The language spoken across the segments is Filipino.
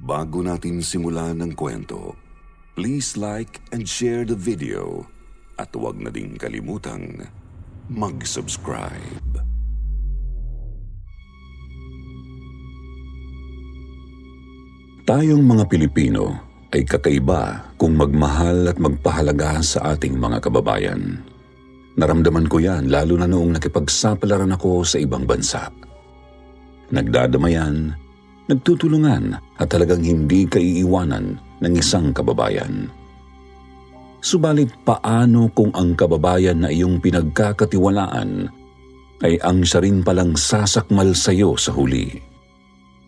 Bago natin simulan ang kwento, please like and share the video at huwag na ding kalimutang mag-subscribe. Tayong mga Pilipino ay kakaiba kung magmahal at magpahalaga sa ating mga kababayan. Naramdaman ko yan lalo na noong nakipagsapalaran ako sa ibang bansa. Nagdadamayan, nagtutulungan at talagang hindi kaiiwanan ng isang kababayan. Subalit paano kung ang kababayan na iyong pinagkakatiwalaan ay ang siya rin palang sasakmal sa iyo sa huli?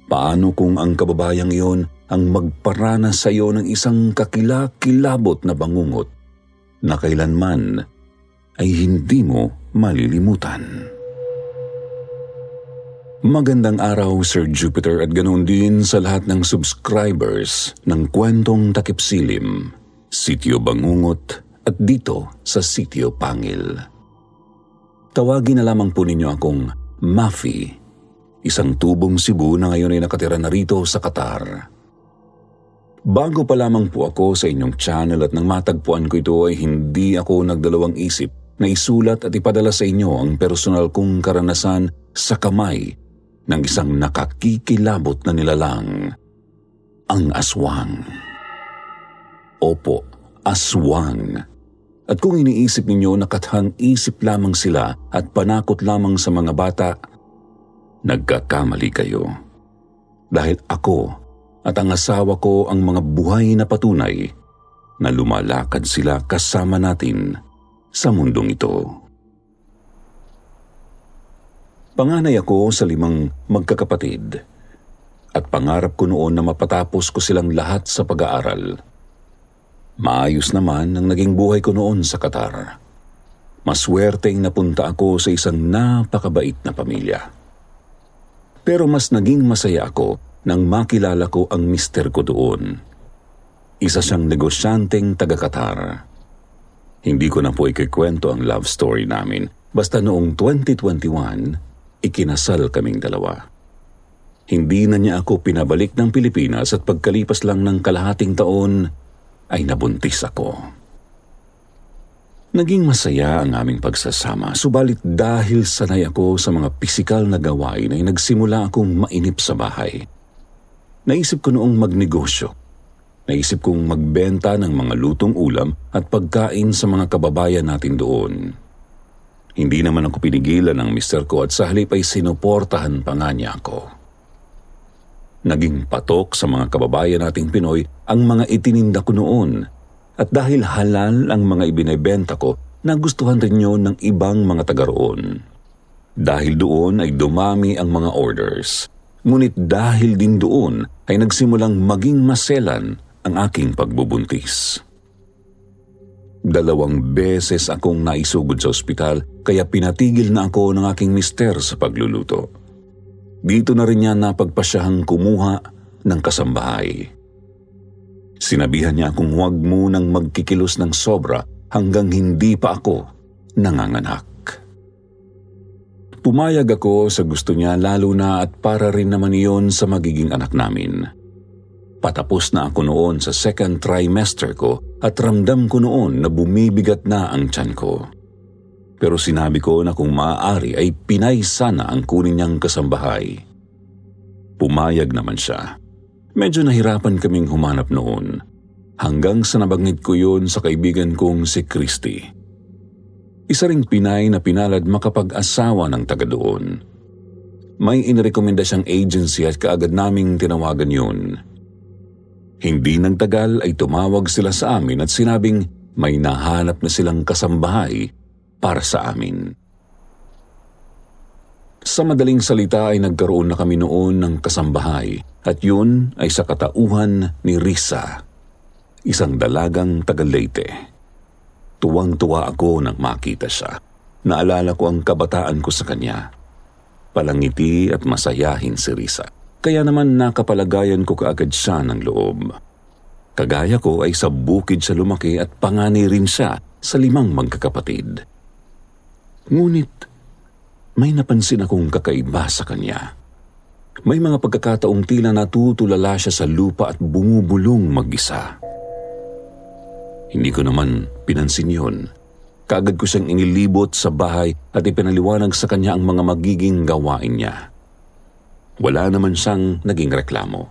Paano kung ang kababayang iyon ang magparanas sa iyo ng isang kakilakilabot na bangungot na kailanman ay hindi mo malilimutan? Magandang araw, Sir Jupiter, at ganoon din sa lahat ng subscribers ng Kwentong Takip Silim, Sitio Bangungot at dito sa Sitio Pangil. Tawagin na lamang po ninyo akong Mafi, isang tubong Cebu na ngayon ay nakatira na rito sa Qatar. Bago pa lamang po ako sa inyong channel at nang matagpuan ko ito ay hindi ako nagdalawang isip na isulat at ipadala sa inyo ang personal kong karanasan sa kamay ng isang nakakikilabot na nilalang, ang aswang. Opo, aswang. At kung iniisip ninyo na kathang isip lamang sila at panakot lamang sa mga bata, nagkakamali kayo. Dahil ako at ang asawa ko ang mga buhay na patunay na lumalakad sila kasama natin sa mundong ito. Panganay ako sa 5 magkakapatid at pangarap ko noon na mapatapos ko silang lahat sa pag-aaral. Maayos naman ang naging buhay ko noon sa Qatar. Maswerteng napunta ako sa isang napakabait na pamilya. Pero mas naging masaya ako nang makilala ko ang mister ko doon. Isa siyang negosyanteng taga-Qatar. Hindi ko na po ikikwento ang love story namin. Basta noong 2021, ikinasal kaming dalawa. Hindi na niya ako pinabalik ng Pilipinas at pagkalipas lang ng kalahating taon ay nabuntis ako. Naging masaya ang aming pagsasama, subalit dahil sanay ako sa mga pisikal na gawain ay nagsimula akong mainip sa bahay. Naisip ko noong magnegosyo. Naisip kong magbenta ng mga lutong ulam at pagkain sa mga kababayan natin doon. Hindi naman ako pinigilan ng mister ko at sa halip ay sinuportahan pa nga niya ako. Naging patok sa mga kababayan nating Pinoy ang mga itininda ko noon at dahil halal ang mga ibinebenta ko, nagustuhan rin yun ng ibang mga taga roon. Dahil doon ay dumami ang mga orders. Ngunit dahil din doon ay nagsimulang maging maselan ang aking pagbubuntis. 2 beses akong naisugod sa ospital kaya pinatigil na ako ng aking mister sa pagluluto. Dito na rin niya napagpasyahang kumuha ng kasambahay. Sinabihan niya akong huwag munang magkikilos ng sobra hanggang hindi pa ako nanganganak. Pumayag ako sa gusto niya lalo na at para rin naman iyon sa magiging anak namin. Patapos na ako noon sa 2nd trimester ko at ramdam ko noon na bumibigat na ang tiyan ko. Pero sinabi ko na kung maaari ay pinay sana ang kunin niyang kasambahay. Pumayag naman siya. Medyo nahirapan kaming humanap noon hanggang sa nabanggit ko yun sa kaibigan kong si Christy. Isa ring Pinay na pinalad makapag-asawa ng taga doon. May inirekomenda siyang agency at kaagad naming tinawagan yun. Hindi nagtagal ay tumawag sila sa amin at sinabing may nahanap na silang kasambahay para sa amin. Sa madaling salita ay nagkaroon na kami noon ng kasambahay at yun ay sa katauhan ni Risa, isang dalagang taga Leyte. Tuwang-tuwa ako nang makita siya. Naalala ko ang kabataan ko sa kanya. Palangiti at masayahin si Risa. Kaya naman nakapalagayan ko kaagad siya ng loob. Kagaya ko ay sa bukid siya lumaki at panganay rin siya sa 5 magkakapatid. Ngunit may napansin akong kakaiba sa kanya. May mga pagkakataong tila natutulala siya sa lupa at bumubulong mag-isa. Hindi ko naman pinansin yun. Kaagad ko siyang inilibot sa bahay at ipinaliwanag sa kanya ang mga magiging gawain niya. Wala naman siyang naging reklamo.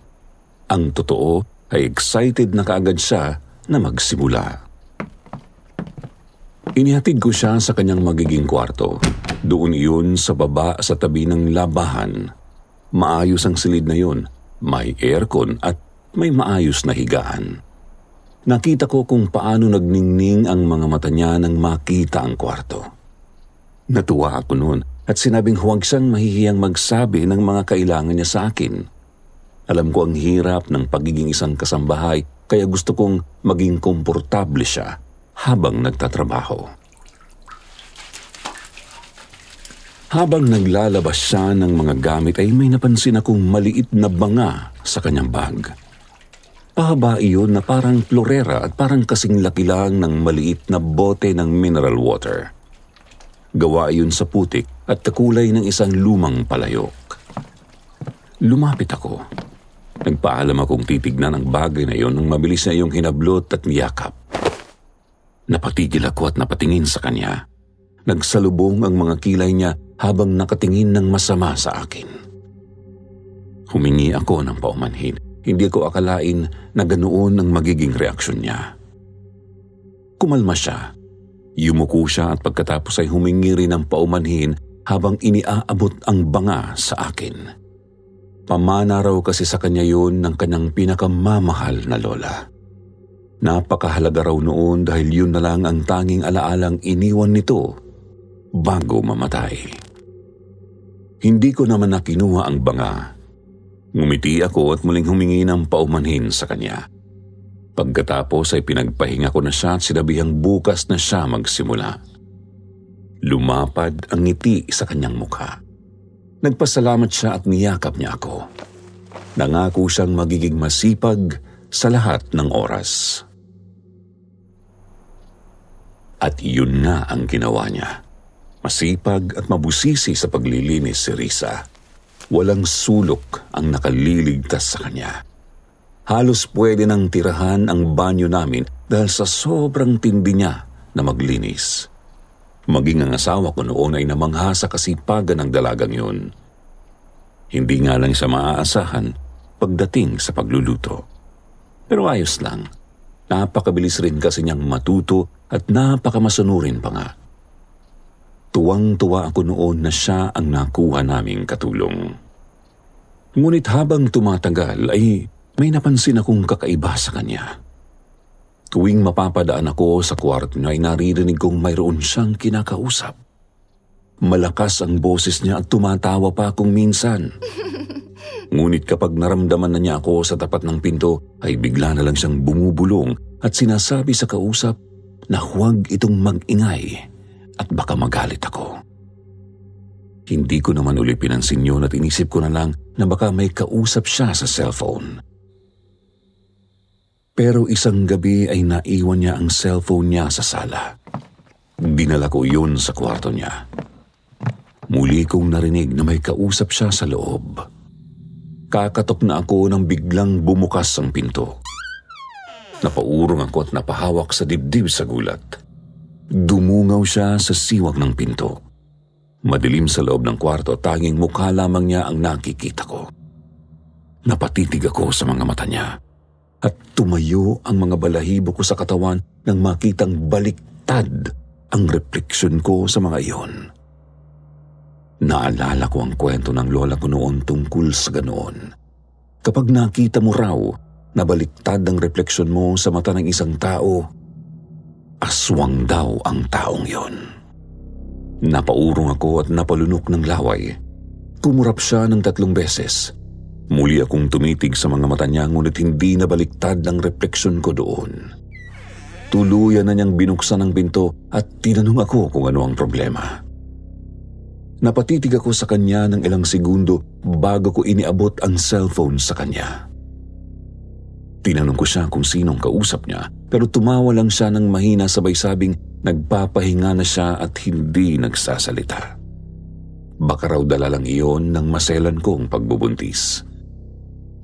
Ang totoo ay excited na kaagad siya na magsimula. Inihatid ko siya sa kanyang magiging kwarto. Doon iyon sa baba sa tabi ng labahan. Maayos ang silid na yun, may aircon at may maayos na higaan. Nakita ko kung paano nagningning ang mga mata niya nang makita ang kwarto. Natuwa ako noon at sinabing huwag siyang mahihiyang magsabi ng mga kailangan niya sa akin. Alam ko ang hirap ng pagiging isang kasambahay kaya gusto kong maging komportable siya habang nagtatrabaho. Habang naglalabas siya ng mga gamit ay may napansin akong maliit na banga sa kanyang bag. Pahaba iyon na parang florera at parang kasing laki lang ng maliit na bote ng mineral water. Gawa iyon sa putik at kakulay ng isang lumang palayok. Lumapit ako. Nagpaalam akong titignan ang bagay na iyon nang mabilis na iyong hinablot at niyakap. Napatigil ako at napatingin sa kanya. Nagsalubong ang mga kilay niya habang nakatingin ng masama sa akin. Humingi ako ng paumanhin. Hindi ko akalain na ganoon ang magiging reaksyon niya. Kumalma siya. Yumuko siya at pagkatapos ay humingi rin ng paumanhin habang iniaabot ang banga sa akin. Pamana raw kasi sa kanya yun ng kanyang pinakamamahal na lola. Napakahalaga raw noon dahil yun na lang ang tanging alaalang iniwan nito bago mamatay. Hindi ko naman nakinuha ang banga. Ngumiti ako at muling humingi ng paumanhin sa kanya. Pagkatapos ay pinagpahinga ko na siya at sinabihang bukas na siya magsimula. Lumapad ang ngiti sa kanyang mukha. Nagpasalamat siya at niyakap niya ako. Nangako siyang magiging masipag sa lahat ng oras. At yun nga ang ginawa niya. Masipag at mabusisi sa paglilinis si Risa. Walang sulok ang nakaliligtas sa kanya. Halos pwede nang tirahan ang banyo namin dahil sa sobrang tindi niya na maglinis. Maging ang asawa ko noon ay namangha sa kasipagan ng dalagang yun. Hindi nga lang siya maaasahan pagdating sa pagluluto. Pero ayos lang. Napakabilis rin kasi niyang matuto at napakamasanurin pa nga. Tuwang-tuwa ako noon na siya ang nakuha naming katulong. Ngunit habang tumatagal ay may napansin akong kakaiba sa kanya. Tuwing mapapadaan ako sa kwarto niya ay naririnig kong mayroon siyang kinakausap. Malakas ang boses niya at tumatawa pa kung minsan. Ngunit kapag naramdaman na niya ako sa tapat ng pinto ay bigla na lang siyang bumubulong at sinasabi sa kausap na huwag itong mag-ingay at baka magalit ako. Hindi ko naman uli pinansin yun at inisip ko na lang na baka may kausap siya sa cellphone. Pero isang gabi ay naiwan niya ang cellphone niya sa sala. Dinala ko yun sa kwarto niya. Muli kong narinig na may kausap siya sa loob. Kakatok na ako nang biglang bumukas ang pinto. Napaurong ako at napahawak sa dibdib sa gulat. Dumungaw siya sa siwang ng pinto. Madilim sa loob ng kwarto, tanging mukha lamang niya ang nakikita ko. Napatitig ako sa mga mata niya at tumayo ang mga balahibo ko sa katawan nang makitang baliktad ang refleksyon ko sa mga iyon. Naalala ko ang kwento ng lola ko noon tungkol sa ganoon. Kapag nakita mo raw na baliktad ang refleksyon mo sa mata ng isang tao, aswang daw ang taong yon. Napaurong ako at napalunok ng laway. Kumurap siya ng 3 beses. Muli akong tumitig sa mga mata niya ngunit hindi na baliktad ang refleksyon ko doon. Tuluyan na niyang binuksan ang pinto at tinanong ako kung ano ang problema. Napatitig ako sa kanya ng ilang segundo bago ko iniabot ang cellphone sa kanya. Tinanong ko siya kung sinong kausap niya pero tumawa lang siya ng mahina sabay sabing nagpapahinga na siya at hindi nagsasalita. Baka raw dala lang iyon ng maselan kong pagbubuntis.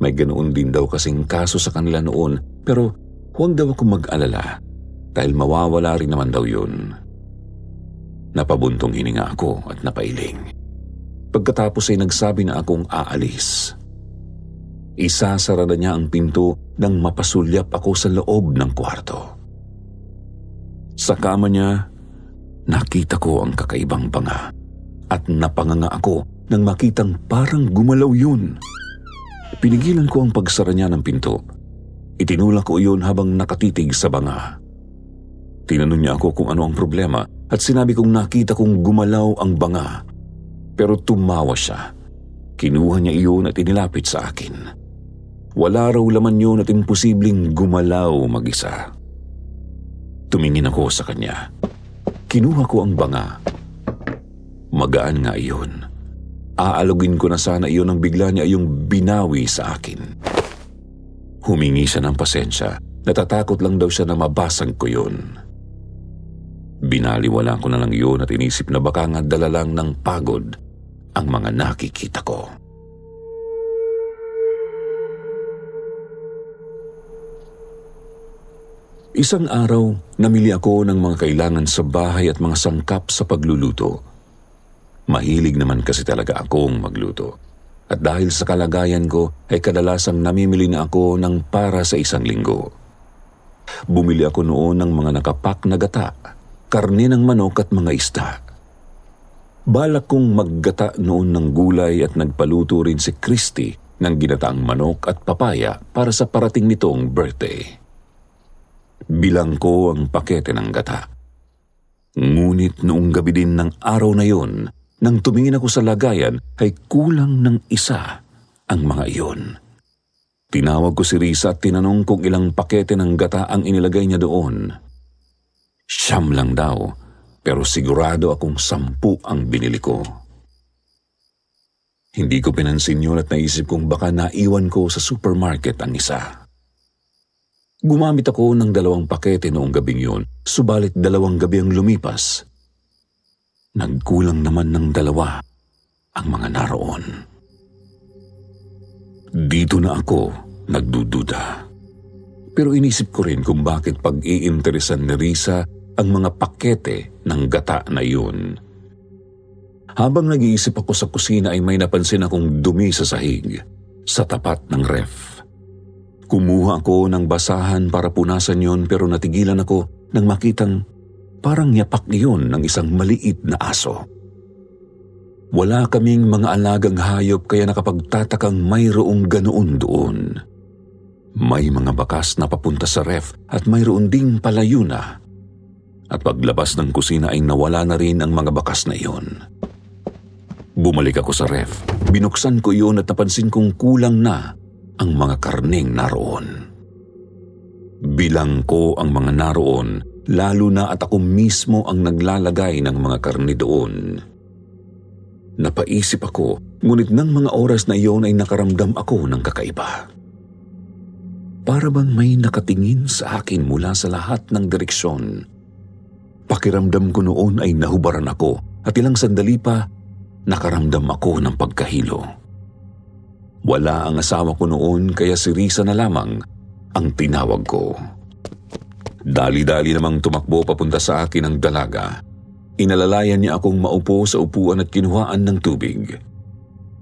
May ganoon din daw kasing kaso sa kanila noon, pero huwag daw akong mag-alala dahil mawawala rin naman daw yun. Napabuntong hininga ako at napailing. Pagkatapos ay nagsabi na akong aalis. Isasara na niya ang pinto nang mapasulyap ako sa loob ng kwarto. Sa kama niya, nakita ko ang kakaibang banga at napanganga ako nang makitang parang gumalaw yun. Pinigilan ko ang pagsara niya ng pinto. Itinulak ko iyon habang nakatitig sa banga. Tinanong niya ako kung ano ang problema at sinabi kong nakita kong gumalaw ang banga. Pero tumawa siya. Kinuha niya iyon at inilapit sa akin. Wala raw laman yun at imposibleng gumalaw mag-isa. Tumingin ako sa kanya. Kinuha ko ang banga. Magaan nga iyon. Aalugin ko na sana iyon nang bigla niya yung binawi sa akin. Humingi siya ng pasensya. Natatakot lang daw siya na mabasag ko yun. Binaliwala ko na lang yun at inisip na baka nga dala lang ng pagod ang mga nakikita ko. Isang araw, namili ako ng mga kailangan sa bahay at mga sangkap sa pagluluto. Mahilig naman kasi talaga akong magluto. At dahil sa kalagayan ko, ay kadalasang namimili na ako ng para sa isang linggo. Bumili ako noon ng mga nakapak na gata, karne ng manok at mga isda. Balak kong maggata noon ng gulay at nagpaluto rin si Christy ng ginataang manok at papaya para sa parating nitong birthday. Bilang ko ang pakete ng gata. Ngunit noong gabi din ng araw na yon, nang tumingin ako sa lagayan, ay kulang ng isa ang mga iyon. Tinawag ko si Risa at tinanong kung ilang pakete ng gata ang inilagay niya doon. 9 lang daw, pero sigurado akong 10 ang binili ko. Hindi ko pinansin yun at naisip kong baka naiwan ko sa supermarket ang isa. Gumamit ako ng 2 pakete noong gabing yun, subalit 2 gabi ang lumipas. Nagkulang naman ng 2 ang mga naroon. Dito na ako nagdududa. Pero inisip ko rin kung bakit pag-iinteresan ni Risa ang mga pakete ng gata na yun. Habang nag-iisip ako sa kusina ay may napansin akong dumi sa sahig, sa tapat ng ref. Kumuha ako ng basahan para punasan yon pero natigilan ako nang makitang parang yapak niyon ng isang maliit na aso. Wala kaming mga alagang hayop kaya nakapagtatakang mayroong ganoon doon. May mga bakas na papunta sa ref at mayroon ding palayo na. At paglabas ng kusina ay nawala na rin ang mga bakas na iyon. Bumalik ako sa ref. Binuksan ko iyon at napansin kong kulang na ang mga karneng naroon. Bilang ko ang mga naroon, lalo na at ako mismo ang naglalagay ng mga karne doon. Napaisip ako, ngunit ng mga oras na iyon ay nakaramdam ako ng kakaiba. Para bang may nakatingin sa akin mula sa lahat ng direksyon. Pakiramdam ko noon ay nahubaran ako at ilang sandali pa, nakaramdam ako ng pagkahilo. Wala ang asawa ko noon kaya si Risa na lamang ang tinawag ko. Dali-dali namang tumakbo papunta sa akin ang dalaga. Inalalayan niya akong maupo sa upuan at kinuhaan ng tubig.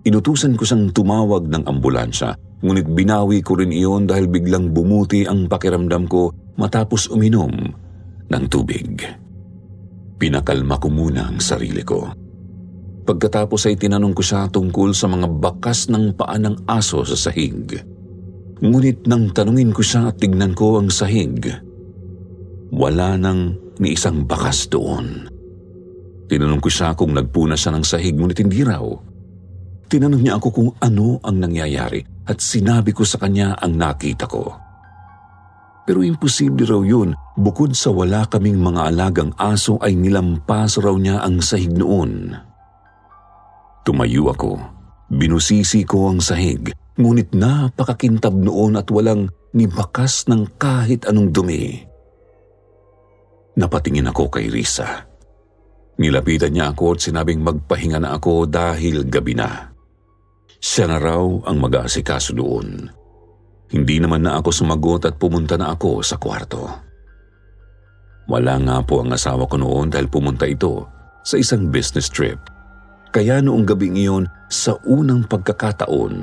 Inutusan ko siyang tumawag ng ambulansya, ngunit binawi ko rin iyon dahil biglang bumuti ang pakiramdam ko matapos uminom ng tubig. Pinakalma ko muna ang sarili ko. Pagkatapos ay tinanong ko siya tungkol sa mga bakas ng paa ng aso sa sahig. Ngunit nang tanungin ko siya at tignan ko ang sahig, wala nang ni isang bakas doon. Tinanong ko siya kung nagpuna siya ng sahig, ngunit hindi raw. Tinanong niya ako kung ano ang nangyayari at sinabi ko sa kanya ang nakita ko. Pero imposible raw yun, bukod sa wala kaming mga alagang aso ay nilampas raw niya ang sahig noon. Tumayo ako, binusisi ko ang sahig, ngunit napakakintab noon at walang nibakas ng kahit anong dumi. Napatingin ako kay Risa. Nilapitan niya ako at sinabing magpahinga na ako dahil gabi na. Siya na raw ang mag-aasikaso doon. Hindi naman na ako sumagot at pumunta na ako sa kwarto. Wala nga po ang asawa ko noon dahil pumunta ito sa isang business trip. Kaya noong gabing iyon, sa unang pagkakataon,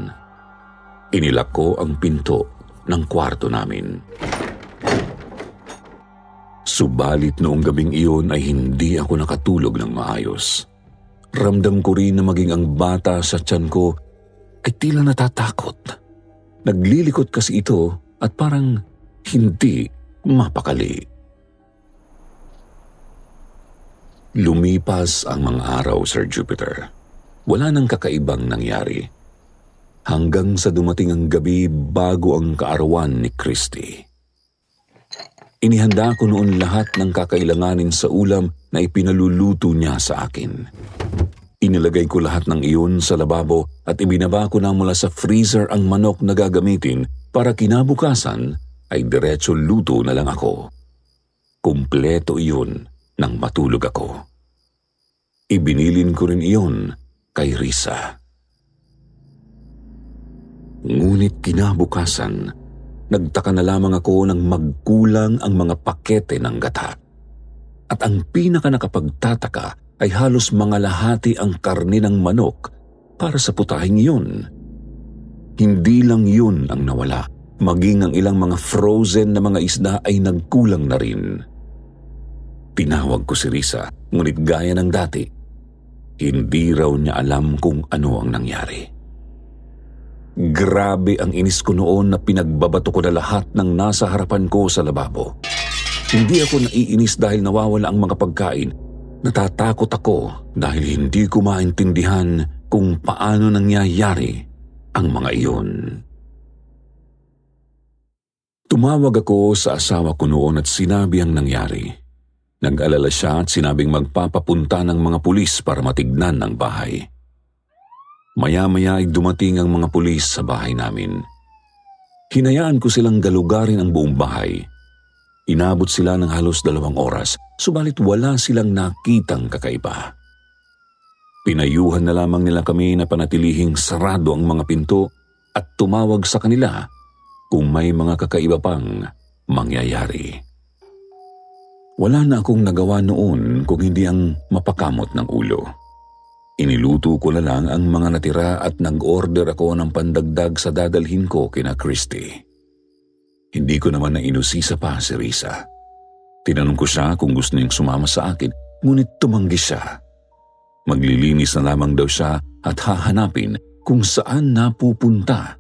inilak ko ang pinto ng kwarto namin. Subalit noong gabing iyon ay hindi ako nakatulog ng maayos. Ramdam ko rin na maging ang bata sa tiyan ko ay tila natatakot. Naglilikot kasi ito at parang hindi mapakali. Lumipas ang mga araw, Sir Jupiter. Wala nang kakaibang nangyari. Hanggang sa dumating ang gabi bago ang kaarawan ni Christy. Inihanda ko noon lahat ng kakailanganin sa ulam na ipinaluluto niya sa akin. Inilagay ko lahat ng iyon sa lababo at ibinaba ko na mula sa freezer ang manok na gagamitin para kinabukasan ay diretso luto na lang ako. Kumpleto iyon nang matulog ako. Ibinilin ko rin iyon kay Risa. Ngunit kinabukasan, nagtaka na lamang ako nang magkulang ang mga pakete ng gata. At ang pinaka nakapagtataka ay halos mga lahati ang karne ng manok para sa putahing iyon. Hindi lang yun ang nawala, maging ang ilang mga frozen na mga isda ay nagkulang na rin. Tinawag ko si Risa, ngunit gaya ng dati, hindi raw niya alam kung ano ang nangyari. Grabe ang inis ko noon na pinagbabato ko na lahat ng nasa harapan ko sa lababo. Hindi ako naiinis dahil nawawala ang mga pagkain. Natatakot ako dahil hindi ko maintindihan kung paano nangyayari ang mga iyon. Tumawag ako sa asawa ko noon at sinabi ang nangyari. Nag-alala siya at sinabing magpapapunta ng mga pulis para matignan ang bahay. Maya-maya ay dumating ang mga pulis sa bahay namin. Hinayaan ko silang galugarin ang buong bahay. Inabot sila ng halos 2 oras, subalit wala silang nakitang kakaiba. Pinayuhan na lamang nila kami na panatilihing sarado ang mga pinto at tumawag sa kanila kung may mga kakaiba pang mangyayari. Wala na akong nagawa noon kung hindi ang mapakamot ng ulo. Iniluto ko na lang ang mga natira at nag-order ako ng pandagdag sa dadalhin ko kina Christy. Hindi ko naman nainusisa pa si Risa. Tinanong ko siya kung gusto niyang sumama sa akin, ngunit tumanggi siya. Maglilinis na lamang daw siya at hahanapin kung saan napupunta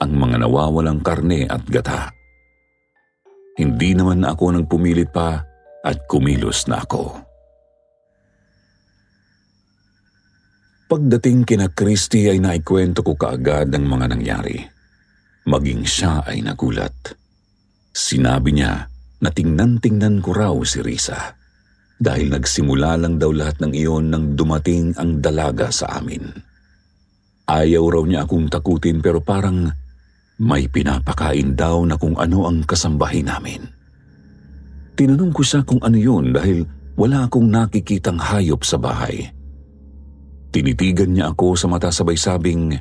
ang mga nawawalang karne at gata. Hindi naman ako nang pumilit pa at kumilos na ako. Pagdating kina Christy ay naikwento ko kaagad ang mga nangyari. Maging siya ay nagulat. Sinabi niya na tingnan-tingnan ko raw si Risa dahil nagsimula lang daw lahat ng iyon nang dumating ang dalaga sa amin. Ayaw raw niya akong takutin pero parang may pinapakain daw na kung ano ang kasambahin namin. Tinanong ko siya kung ano yun dahil wala akong nakikitang hayop sa bahay. Tinitigan niya ako sa mata sabay sabing,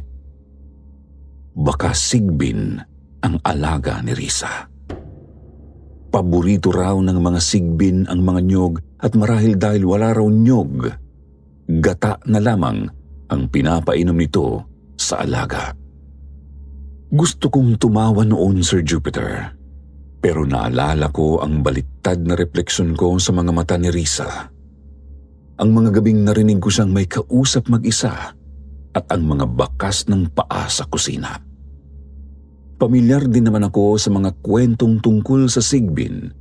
baka sigbin ang alaga ni Risa. Paborito raw ng mga sigbin ang mga nyog at marahil dahil wala raw nyog, gata na lamang ang pinapainom nito sa alaga. Gusto kong tumawa noon, Sir Jupiter, pero naalala ko ang baliktad na refleksyon ko sa mga mata ni Risa. Ang mga gabing narinig ko siyang may kausap mag-isa at ang mga bakas ng paa sa kusina. Pamilyar din naman ako sa mga kwentong tungkol sa sigbin,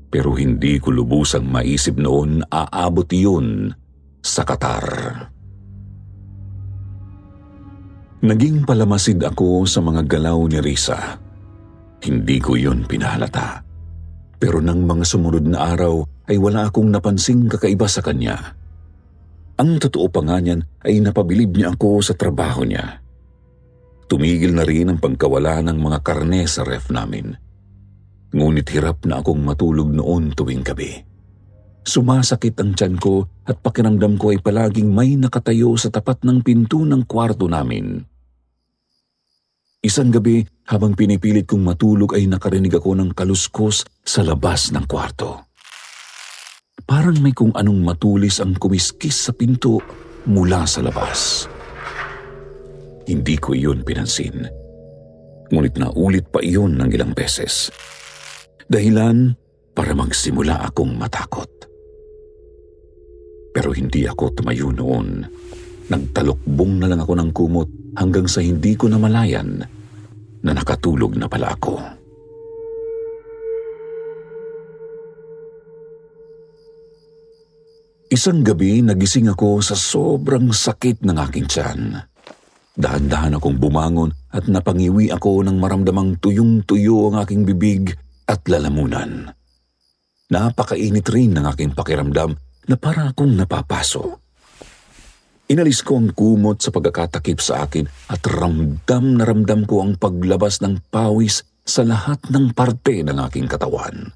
pero hindi ko lubusang maisip noon aabot yun sa Qatar. Naging palamasid ako sa mga galaw ni Risa. Hindi ko yun pinahalata. Pero nang mga sumunod na araw ay wala akong napansing kakaiba sa kanya. Ang totoo pa nga niyan ay napabilib niya ako sa trabaho niya. Tumigil na rin ang pagkawala ng mga karne sa ref namin. Ngunit hirap na akong matulog noon tuwing gabi. Sumasakit ang tiyan ko at pakiramdam ko ay palaging may nakatayo sa tapat ng pinto ng kwarto namin. Isang gabi, habang pinipilit kong matulog ay nakarinig ako ng kaluskos sa labas ng kwarto. Parang may kung anong matulis ang kumiskis sa pinto mula sa labas. Hindi ko iyon pinansin. Ngunit naulit pa iyon ng ilang beses. Dahilan para magsimula akong matakot. Pero hindi ako tumayo noon. Nagtalokbong na lang ako ng kumot hanggang sa hindi ko namalayan na nakatulog na pala ako. Isang gabi nagising ako sa sobrang sakit ng aking tiyan. Dahan-dahan akong bumangon at napangiwi ako nang maramdamang tuyong-tuyo ang aking bibig at lalamunan. Napakainit rin ng aking pakiramdam na para akong napapaso. Inalis ko ang kumot sa pagkakatakip sa akin at ramdam na ramdam ko ang paglabas ng pawis sa lahat ng parte ng aking katawan.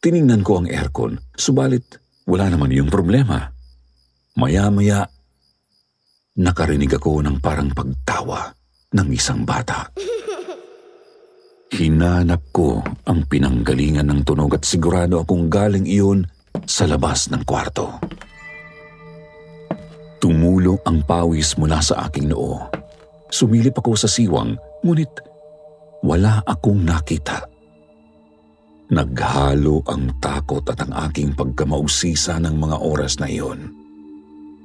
Tiningnan ko ang aircon, subalit wala naman yung problema. Maya-maya, nakarinig ako ng parang pagtawa ng isang bata. Hinanap ko ang pinanggalingan ng tunog at sigurado akong galing iyon sa labas ng kwarto. Tumulo ang pawis mula sa aking noo. Sumilip ako sa siwang, ngunit wala akong nakita. Naghalo ang takot at ang aking pagkamausisa ng mga oras na iyon.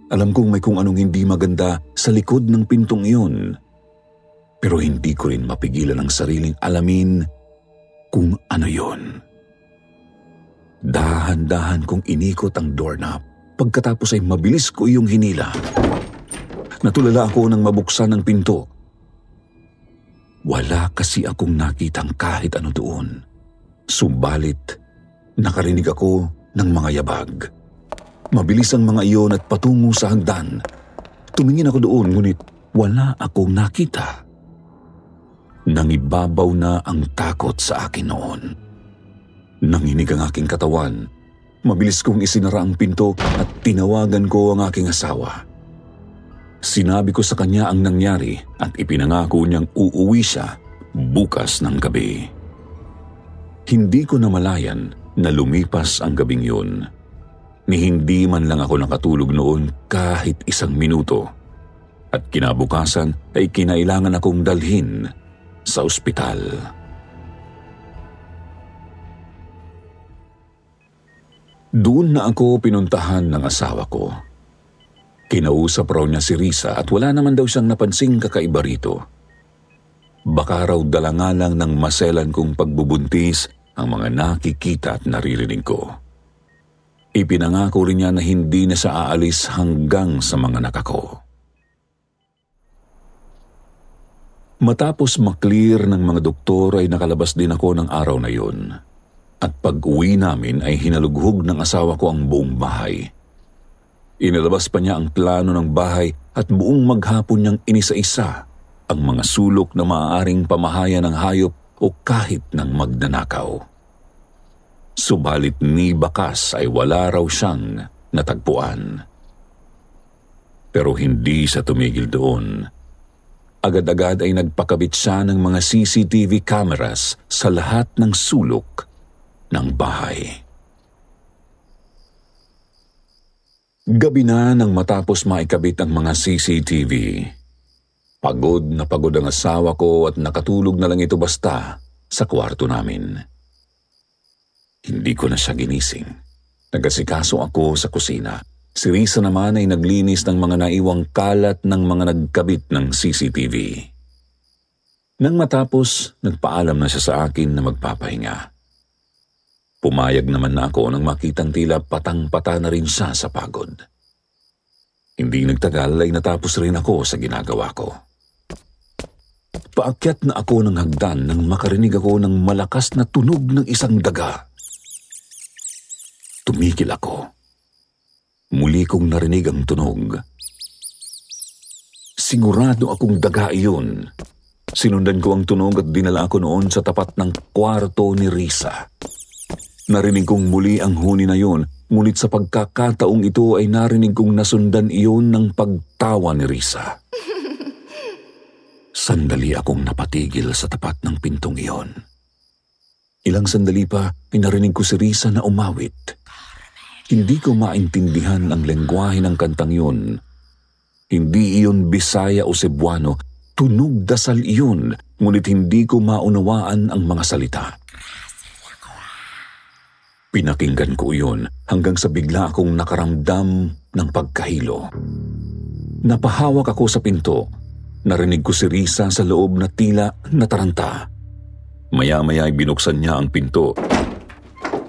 Alam kong may kung anong hindi maganda sa likod ng pintong iyon, pero hindi ko rin mapigilan ang sariling alamin kung ano yon. Dahan-dahan kong inikot ang doorknob. Pagkatapos ay mabilis ko iyong hinila. Natulala ako nang mabuksan ang pinto. Wala kasi akong nakitang kahit ano doon. Subalit, nakarinig ako ng mga yabag. Mabilis ang mga iyon at patungo sa hagdan. Tumingin ako doon ngunit wala akong nakita. Nangibabaw na ang takot sa akin noon. Nanginig ang aking katawan. Mabilis kong isinara ang pinto at tinawagan ko ang aking asawa. Sinabi ko sa kanya ang nangyari at ipinangako niyang uuwi siya bukas ng gabi. Hindi ko namalayan na lumipas ang gabing yun. Ni hindi man lang ako nakatulog noon kahit isang minuto. At kinabukasan ay kinailangan akong dalhin sa ospital. Doon na ako pinuntahan ng asawa ko. Kinausap raw niya si Risa at wala naman daw siyang napansing kakaiba rito. Baka raw dala nga lang ng maselan kong pagbubuntis ang mga nakikita at naririnig ko. Ipinangako rin niya na hindi na siya aalis hanggang sa mga anak ko. Matapos maklear ng mga doktor ay nakalabas din ako ng araw na yun. At pag-uwi namin ay hinalughog ng asawa ko ang buong bahay. Inilabas pa niya ang plano ng bahay at buong maghapon niyang inisa-isa ang mga sulok na maaaring pamahaya ng hayop o kahit ng magnanakaw. Subalit ni bakas ay wala raw siyang natagpuan. Pero hindi siya tumigil doon. Agad-agad ay nagpakabit siya ng mga CCTV cameras sa lahat ng sulok ng bahay. Gabi na nang matapos maikabit ang mga CCTV. Pagod na pagod ang asawa ko at nakatulog na lang ito basta sa kwarto namin. Hindi ko na siya ginising. Nagasikaso ako sa kusina. Si Risa naman ay naglinis ng mga naiwang kalat ng mga nagkabit ng CCTV. Nang matapos, nagpaalam na siya sa akin na magpapahinga. Pumayag naman na ako nang makitang tila patang-pata na rin siya sa pagod. Hindi nagtagal ay natapos rin ako sa ginagawa ko. Paakyat na ako ng hagdan nang makarinig ako ng malakas na tunog ng isang daga. Tumigil ako. Muli kong narinig ang tunog. Sigurado akong daga iyon. Sinundan ko ang tunog at dinala ako noon sa tapat ng kwarto ni Risa. Narinig kong muli ang huni na yun, ngunit sa pagkakataong ito ay narinig kong nasundan iyon ng pagtawa ni Risa. Sandali akong napatigil sa tapat ng pintong iyon. Ilang sandali pa ay narinig ko si Risa na umawit. Hindi ko maintindihan ang lengguwahe ng kantang yun. Hindi iyon Bisaya o Cebuano, tunog dasal iyon, ngunit hindi ko maunawaan ang mga salita. Pinakinggan ko iyon hanggang sa bigla akong nakaramdam ng pagkahilo. Napahawak ako sa pinto. Narinig ko si Risa sa loob na tila nataranta. Maya-maya ay binuksan niya ang pinto.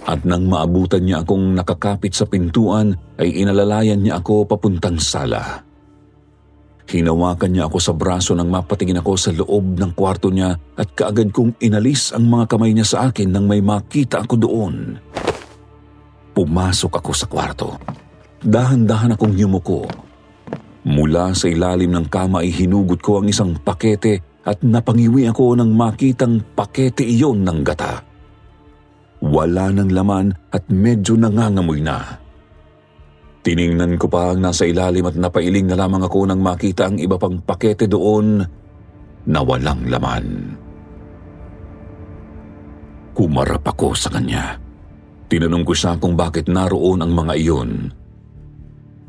At nang maabutan niya akong nakakapit sa pintuan, ay inalalayan niya ako papuntang sala. Hinawakan niya ako sa braso nang mapatingin ako sa loob ng kwarto niya at kaagad kong inalis ang mga kamay niya sa akin nang may makita ako doon. Pumasok ako sa kwarto. Dahan-dahan akong yumuko. Mula sa ilalim ng kama ay hinugot ko ang isang pakete at napangiwi ako nang makitang pakete iyon ng gata. Wala ng laman at medyo nangangamoy na. Tiningnan ko pa ang nasa ilalim at napailing na lamang ako nang makita ang iba pang pakete doon na walang laman. Kumarap ako sa kanya. Tinanong ko siya kung bakit naroon ang mga iyon.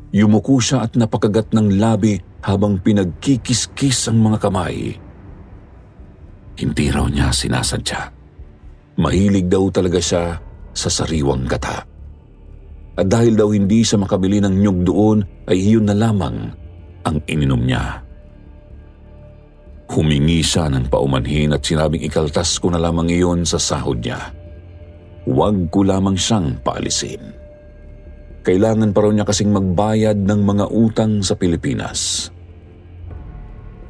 Yumuko siya at napakagat ng labi habang pinagkikis-kis ang mga kamay. Hindi raw niya sinasadya. Mahilig daw talaga siya sa sariwang gata. At dahil daw hindi siya makabili ng nyug doon, ay iyon na lamang ang ininom niya. Humingi siya ng paumanhin at sinabing ikaltas ko na lamang iyon sa sahod niya. Huwag ko lamang siyang paalisin. Kailangan pa raw niya kasing magbayad ng mga utang sa Pilipinas.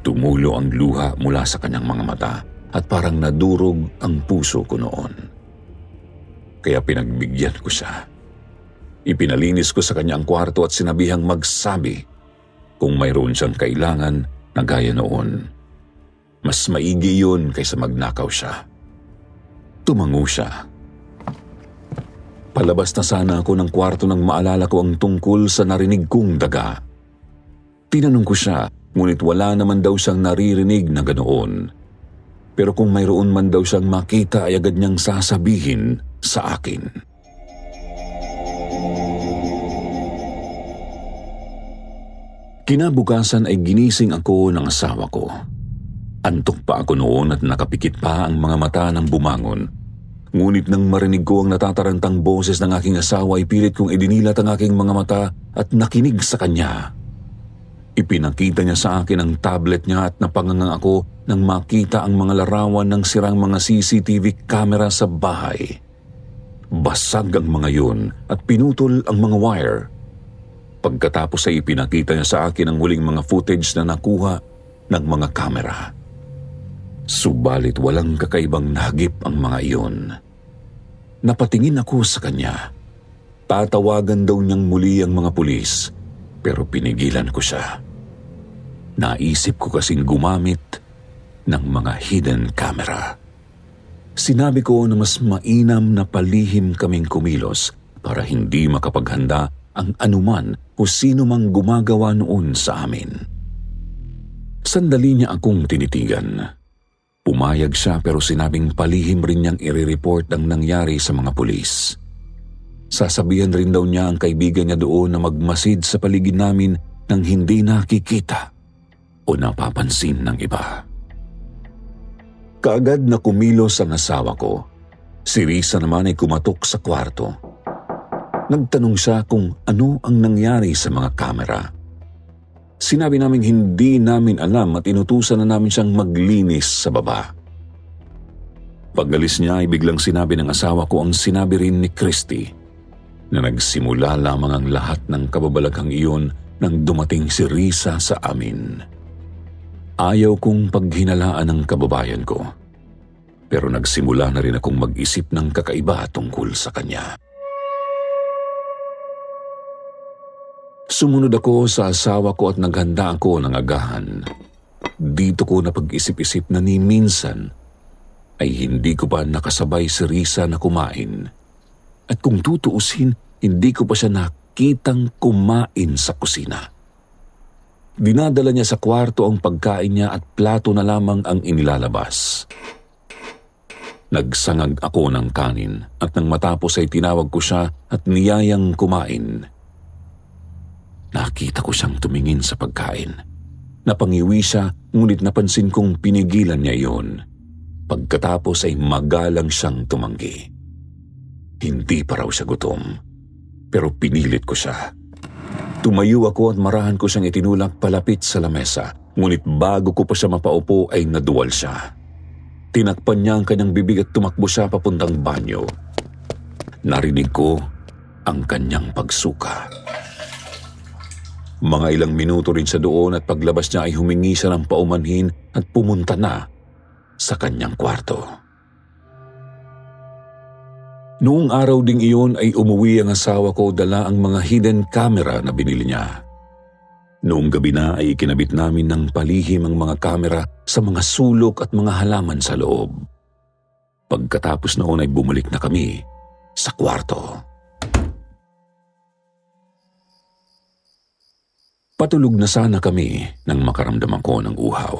Tumulo ang luha mula sa kanyang mga mata at parang nadurog ang puso ko noon. Kaya pinagbigyan ko siya. Ipinalinis ko sa kanya ang kwarto at sinabihang magsabi kung mayroon siyang kailangan na gaya noon. Mas maigi yun kaysa magnakaw siya. Tumango siya. Palabas na sana ako ng kwarto nang maalala ko ang tungkol sa narinig kong daga. Tinanong ko siya, ngunit wala naman daw siyang naririnig na ganoon. Pero kung mayroon man daw siyang makita ay agad niyang sasabihin sa akin. Kinabukasan ay ginising ako ng asawa ko. Antok pa ako noon at nakapikit pa ang mga mata ng bumangon. Ngunit nang marinig ko ang natatarantang boses ng aking asawa ay pilit kong idinilat ang aking mga mata at nakinig sa kanya. Ipinakita niya sa akin ang tablet niya at napangangang ako nang makita ang mga larawan ng sirang mga CCTV camera sa bahay. Basag ang mga yun at pinutol ang mga wire. Pagkatapos ay ipinakita niya sa akin ang huling mga footage na nakuha ng mga kamera. Subalit walang kakaibang nahagip ang mga iyon. Napatingin ako sa kanya. Tatawagan daw niyang muli ang mga pulis, pero pinigilan ko siya. Naisip ko kasing gumamit ng mga hidden camera. Sinabi ko na mas mainam na palihim kaming kumilos para hindi makapaghanda ang anuman o sino mang gumagawa noon sa amin. Sandali niya akong tinitigan. Pumayag siya pero sinabing palihim rin niyang i-report ang nangyari sa mga pulis. Sasabihan rin daw niya ang kaibigan niya doon na magmasid sa paligid namin nang hindi nakikita o napapansin ng iba. Kaagad na kumilos ang asawa ko. Si Risa naman ay kumatok sa kwarto. Nagtanong siya kung ano ang nangyari sa mga kamera. Sinabi namin hindi namin alam at inutusan na namin siyang maglinis sa baba. Pag-alis niya ay biglang sinabi ng asawa ko ang sinabi rin ni Christy na nagsimula lamang ang lahat ng kababalaghang iyon nang dumating si Risa sa amin. Ayaw kong paghinalaan ang kababayan ko, pero nagsimula na rin akong mag-isip ng kakaiba tungkol sa kanya. Sumunod ako sa asawa ko at naghanda ako ng agahan. Dito ko napag-isip-isip na ni minsan ay hindi ko pa nakasabay si Risa na kumain. At kung tutuusin, hindi ko pa siya nakitang kumain sa kusina. Dinadala niya sa kwarto ang pagkain niya at plato na lamang ang inilalabas. Nagsangag ako ng kanin at nang matapos ay tinawag ko siya at niyayang kumain. Nakita ko siyang tumingin sa pagkain. Napangiwi siya, ngunit napansin kong pinigilan niya iyon. Pagkatapos ay magalang siyang tumanggi. Hindi pa raw siya gutom, pero pinilit ko siya. Tumayo ako at marahan ko siyang itinulak palapit sa lamesa, ngunit bago ko pa siya mapaupo ay naduwal siya. Tinakpan niya ang kanyang bibig at tumakbo siya papuntang banyo. Narinig ko ang kanyang pagsuka. Mga ilang minuto rin siya doon at paglabas niya ay humingi siya ng paumanhin at pumunta na sa kanyang kwarto. Noong araw ding iyon ay umuwi ang asawa ko dala ang mga hidden camera na binili niya. Noong gabi na ay ikinabit namin ng palihim ang mga kamera sa mga sulok at mga halaman sa loob. Pagkatapos noon ay bumalik na kami sa kwarto. Patulog na sana kami nang makaramdam ako ng uhaw.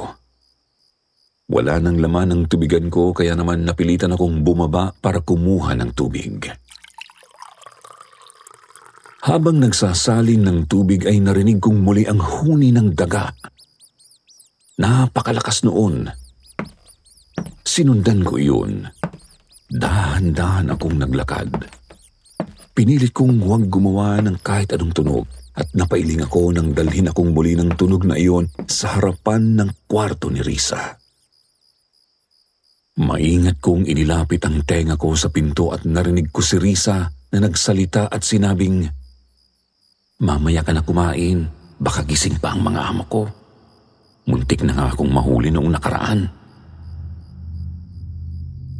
Wala nang laman ang tubigan ko kaya naman napilitan akong bumaba para kumuha ng tubig. Habang nagsasalin ng tubig ay narinig kong muli ang huni ng daga. Napakalakas noon. Sinundan ko iyon. Dahan-dahan akong naglakad. Pinilit kong huwag gumawa ng kahit anong tunog at napailing ako nang dalhin akong muli ng tunog na iyon sa harapan ng kwarto ni Risa. Maingat kong inilapit ang tenga ko sa pinto at narinig ko si Risa na nagsalita at sinabing, "Mamaya ka na kumain, baka gising pa ang mga amo ko. Muntik na nga akong mahuli noong nakaraan."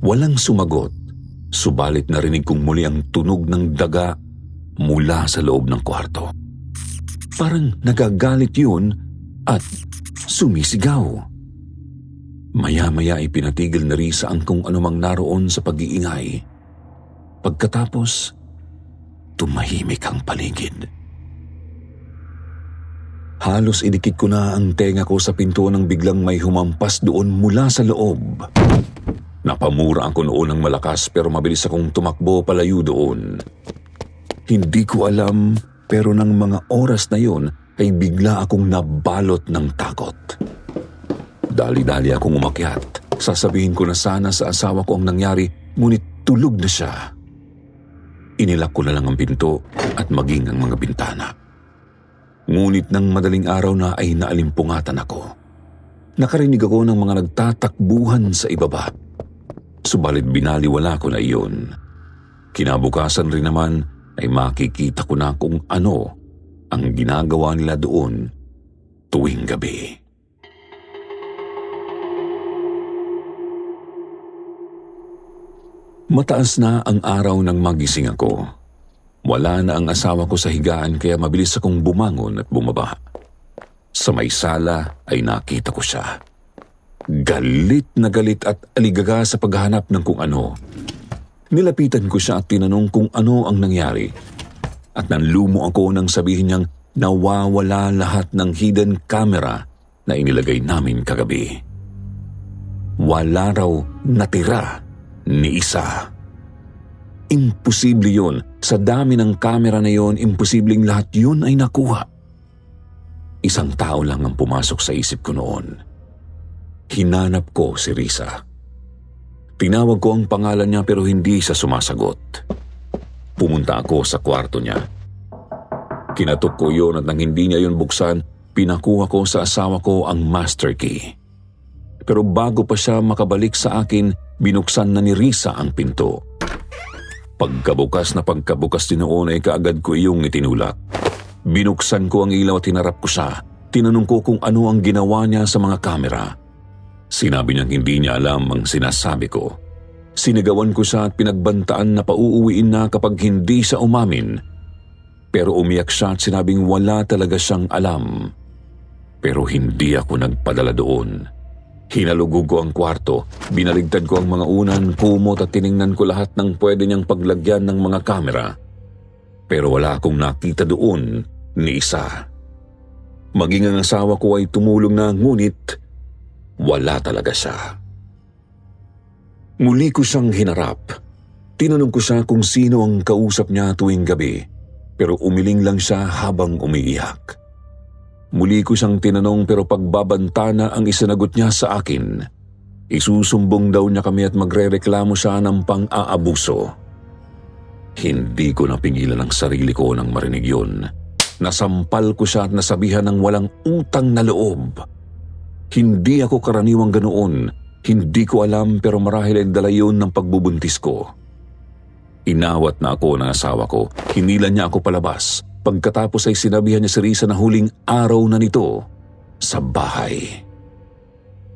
Walang sumagot, subalit narinig kong muli ang tunog ng daga mula sa loob ng kwarto. Parang nagagalit yun at sumisigaw. Maya-maya ay pinatigil na Risa ang kung anumang naroon sa pag-iingay. Pagkatapos, tumahimik ang paligid. Halos idikit ko na ang tenga ko sa pinto nang biglang may humampas doon mula sa loob. Napamura ako noon ng malakas pero mabilis akong tumakbo palayo doon. Hindi ko alam pero ng mga oras na yun ay bigla akong nabalot ng takot. Dali-dali akong umakyat. Sasabihin ko na sana sa asawa ko ang nangyari, ngunit tulog na siya. Inilak ko na lang ang pinto at maging ang mga bintana. Ngunit nang madaling araw na ay naalimpungatan ako. Nakarinig ako ng mga nagtatakbuhan sa ibaba. Subalit binaliwala ko na iyon. Kinabukasan rin naman ay makikita ko na kung ano ang ginagawa nila doon tuwing gabi. Mataas na ang araw nang magising ako. Wala na ang asawa ko sa higaan kaya mabilis akong bumangon at bumaba. Sa may sala ay nakita ko siya. Galit na galit at aligaga sa paghahanap ng kung ano. Nilapitan ko siya at tinanong kung ano ang nangyari. At nanlumo ako nang sabihin niyang nawawala lahat ng hidden camera na inilagay namin kagabi. Wala raw natira ni isa. Imposible yun. Sa dami ng kamera na yun, imposibleng lahat yun ay nakuha. Isang tao lang ang pumasok sa isip ko noon. Hinanap ko si Risa. Tinawag ko ang pangalan niya pero hindi siya sumasagot. Pumunta ako sa kwarto niya. Kinatok ko yun at nang hindi niya yun buksan, pinakuha ko sa asawa ko ang master key. Pero bago pa siya makabalik sa akin, binuksan na ni Risa ang pinto. Pagkabukas din noon ay kaagad ko iyong itinulak. Binuksan ko ang ilaw at hinarap ko siya. Tinanong ko kung ano ang ginawa niya sa mga kamera. Sinabi niyang hindi niya alam ang sinasabi ko. Sinigawan ko siya at pinagbantaan na pauuwiin na kapag hindi siya umamin. Pero umiyak siya at sinabing wala talaga siyang alam. Pero hindi ako nagpadala doon. Hinalugog ko ang kwarto, binaligtad ko ang mga unan, kumot at tiningnan ko lahat ng pwede niyang paglagyan ng mga kamera. Pero wala akong nakita doon ni isa. Maging ang asawa ko ay tumulong na, ngunit wala talaga siya. Muli ko siyang hinarap. Tinanong ko siya kung sino ang kausap niya tuwing gabi, pero umiling lang siya habang umiiyak. Muli ko siyang tinanong pero pagbabanta na ang isinagot niya sa akin. Isusumbong daw niya kami at magrereklamo siya ng pang-aabuso. Hindi ko napigilan ang sarili ko nang marinig yun. Nasampal ko siya at nasabihan ng walang utang na loob. Hindi ako karaniwang ganoon. Hindi ko alam pero marahil ay dala yun ng pagbubuntis ko. Inawat na ako ng asawa ko. Hinila niya ako palabas. Pagkatapos ay sinabihan niya si Risa na huling araw na nito sa bahay.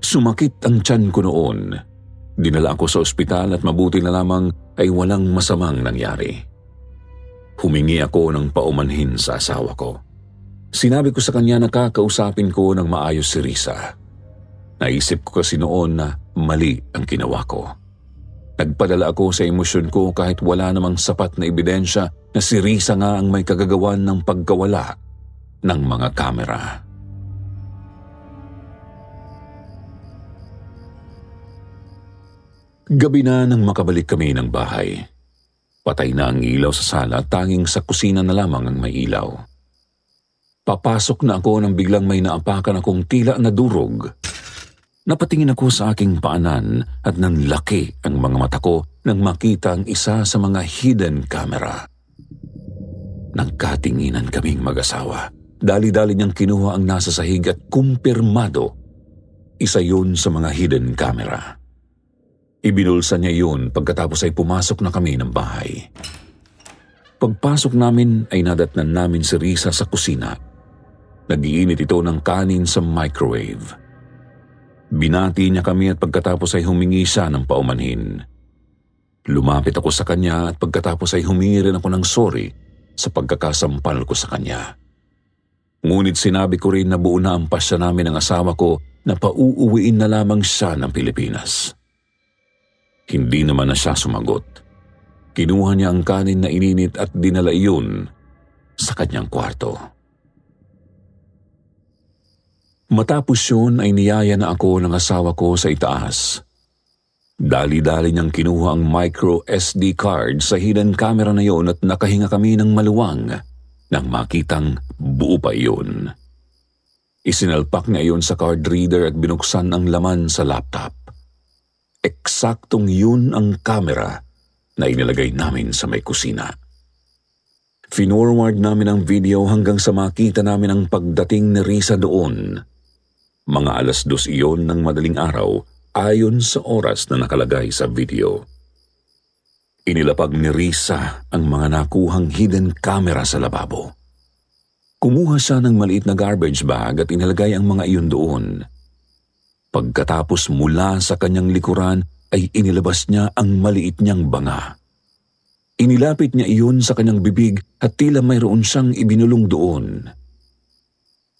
Sumakit ang tiyan ko noon. Dinala ako sa ospital at mabuti na lamang ay walang masamang nangyari. Humingi ako ng paumanhin sa asawa ko. Sinabi ko sa kanya na kakausapin ko ng maayos si Risa. Naisip ko kasi noon na mali ang ginawa ko. Nagpadala ako sa emosyon ko kahit wala namang sapat na ebidensya na si Risa nga ang may kagagawan ng pagkawala ng mga kamera. Gabi na nang makabalik kami ng bahay. Patay na ang ilaw sa sala at tanging sa kusina na lamang ang may ilaw. Papasok na ako nang biglang may naapakan akong tila na durog. Napatingin ako sa aking paanan at nanlaki ang mga mata ko nang makita ang isa sa mga hidden camera. Nagkatinginan kaming mag-asawa. Dali-dali niyang kinuha ang nasa sahig at kumpirmado. Isa yun sa mga hidden camera. Ibinulsa niya yun pagkatapos ay pumasok na kami ng bahay. Pagpasok namin ay nadatnan namin si Risa sa kusina. Nag-iinit ito ng kanin sa microwave. Binati niya kami at pagkatapos ay humingi siya ng paumanhin. Lumapit ako sa kanya at pagkatapos ay humingi rin ako ng sorry sa pagkakasampal ko sa kanya. Ngunit sinabi ko rin na buo na ang pasya namin ng asawa ko na pauuwiin na lamang siya ng Pilipinas. Hindi naman na siya sumagot. Kinuha niya ang kanin na ininit at dinala iyon sa kanyang kwarto. Matapos yun ay niyaya na ako ng asawa ko sa itaas. Dali-dali niyang kinuha ang micro SD card sa hidden camera na yon at nakahinga kami ng maluwang nang makitang buo pa iyon. Isinalpak niya iyon sa card reader at binuksan ang laman sa laptop. Eksaktong yun ang camera na inilagay namin sa may kusina. Finorward namin ang video hanggang sa makita namin ang pagdating ni Risa doon. Mga 2:00 iyon ng madaling araw ayon sa oras na nakalagay sa video. Inilapag ni Risa ang mga nakuhang hidden camera sa lababo. Kumuha siya ng maliit na garbage bag at inilagay ang mga iyon doon. Pagkatapos mula sa kanyang likuran ay inilabas niya ang maliit niyang banga. Inilapit niya iyon sa kanyang bibig at tila mayroon siyang ibinulong doon.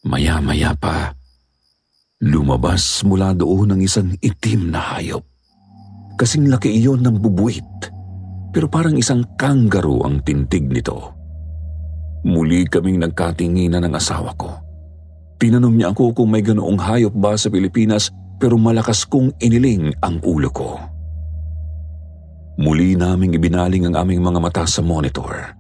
Maya-maya pa, lumabas mula doon ang isang itim na hayop. Kasing laki iyon ng bubuwit, pero parang isang kangaroo ang tintig nito. Muli kaming nagkatinginan ng asawa ko. Tinanong niya ako kung may ganoong hayop ba sa Pilipinas, pero malakas kong iniling ang ulo ko. Muli naming ibinaling ang aming mga mata sa monitor.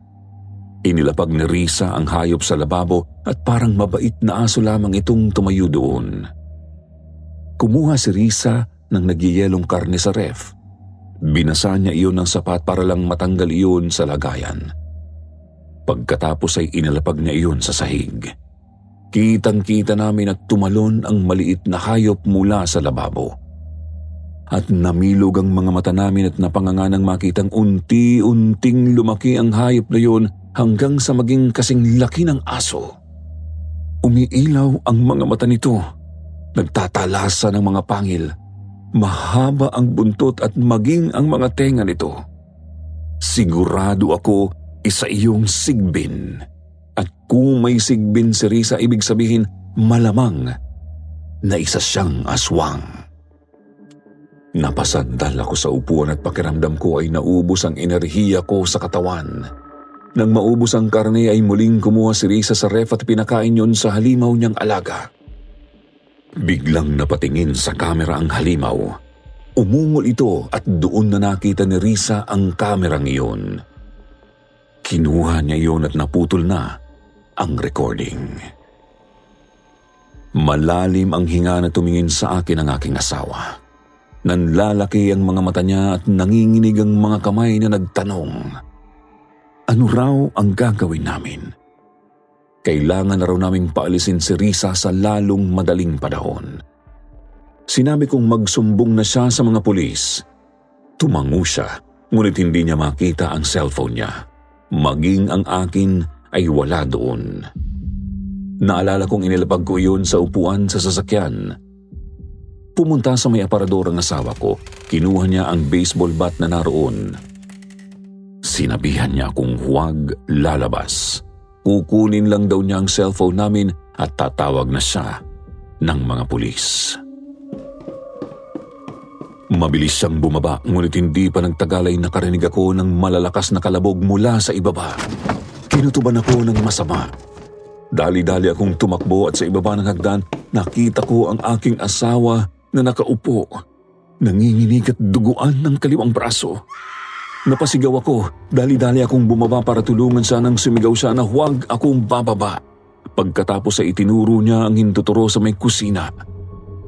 Inilapag ni Risa ang hayop sa lababo at parang mabait na aso lamang itong tumayo doon. Kumuha si Risa ng nagyayelong karne sa ref. Binasa niya iyon ng sapat para lang matanggal iyon sa lagayan. Pagkatapos ay inilapag niya iyon sa sahig. Kitang-kita namin at tumalon ang maliit na hayop mula sa lababo. At namilog ang mga mata namin at napanganganang makitang unti-unting lumaki ang hayop na yun hanggang sa maging kasing laki ng aso. Umiilaw ang mga mata nito. Nagtatalasa ng mga pangil. Mahaba ang buntot at maging ang mga tenga nito. Sigurado ako isa iyong sigbin. At kung may sigbin si Risa, ibig sabihin malamang na isa siyang aswang. Napasandal ako sa upuan at pakiramdam ko ay naubos ang enerhiya ko sa katawan. Nang maubos ang karne ay muling kumuha si Risa sa ref at pinakain yun sa halimaw niyang alaga. Biglang napatingin sa kamera ang halimaw. Umungol ito at doon na nakita ni Risa ang kamerang iyon. Kinuha niya iyon at naputol na ang recording. Malalim ang hinga na tumingin sa akin ang aking asawa. Nanlalaki ang mga mata niya at nanginginig ang mga kamay na nagtanong. Ano raw ang gagawin namin? Kailangan na raw naming paalisin si Risa sa lalong madaling panahon. Sinabi kong magsumbong na siya sa mga pulis. Tumango siya, ngunit hindi niya makita ang cellphone niya. Maging ang akin ay wala doon. Naalala kong inilapag ko iyon sa upuan sa sasakyan. Pumunta sa may aparador ang asawa ko. Kinuha niya ang baseball bat na naroon. Sinabihan niya akong huwag lalabas. Kukunin lang daw niya ang cellphone namin at tatawag na siya ng mga pulis. Mabilis siyang bumaba, ngunit hindi pa nagtagal ay nakarinig ako ng malalakas na kalabog mula sa ibaba. Kinutuban ako ng masama. Dali-dali akong tumakbo at sa ibaba ng hagdan, nakita ko ang aking asawa na nakaupo, nanginginig at duguan ng kaliwang braso. Napasigaw ako, dali-dali akong bumaba para tulungan siya nang sumigaw siya na huwag akong bababa. Pagkatapos ay itinuro niya ang hintuturo sa may kusina.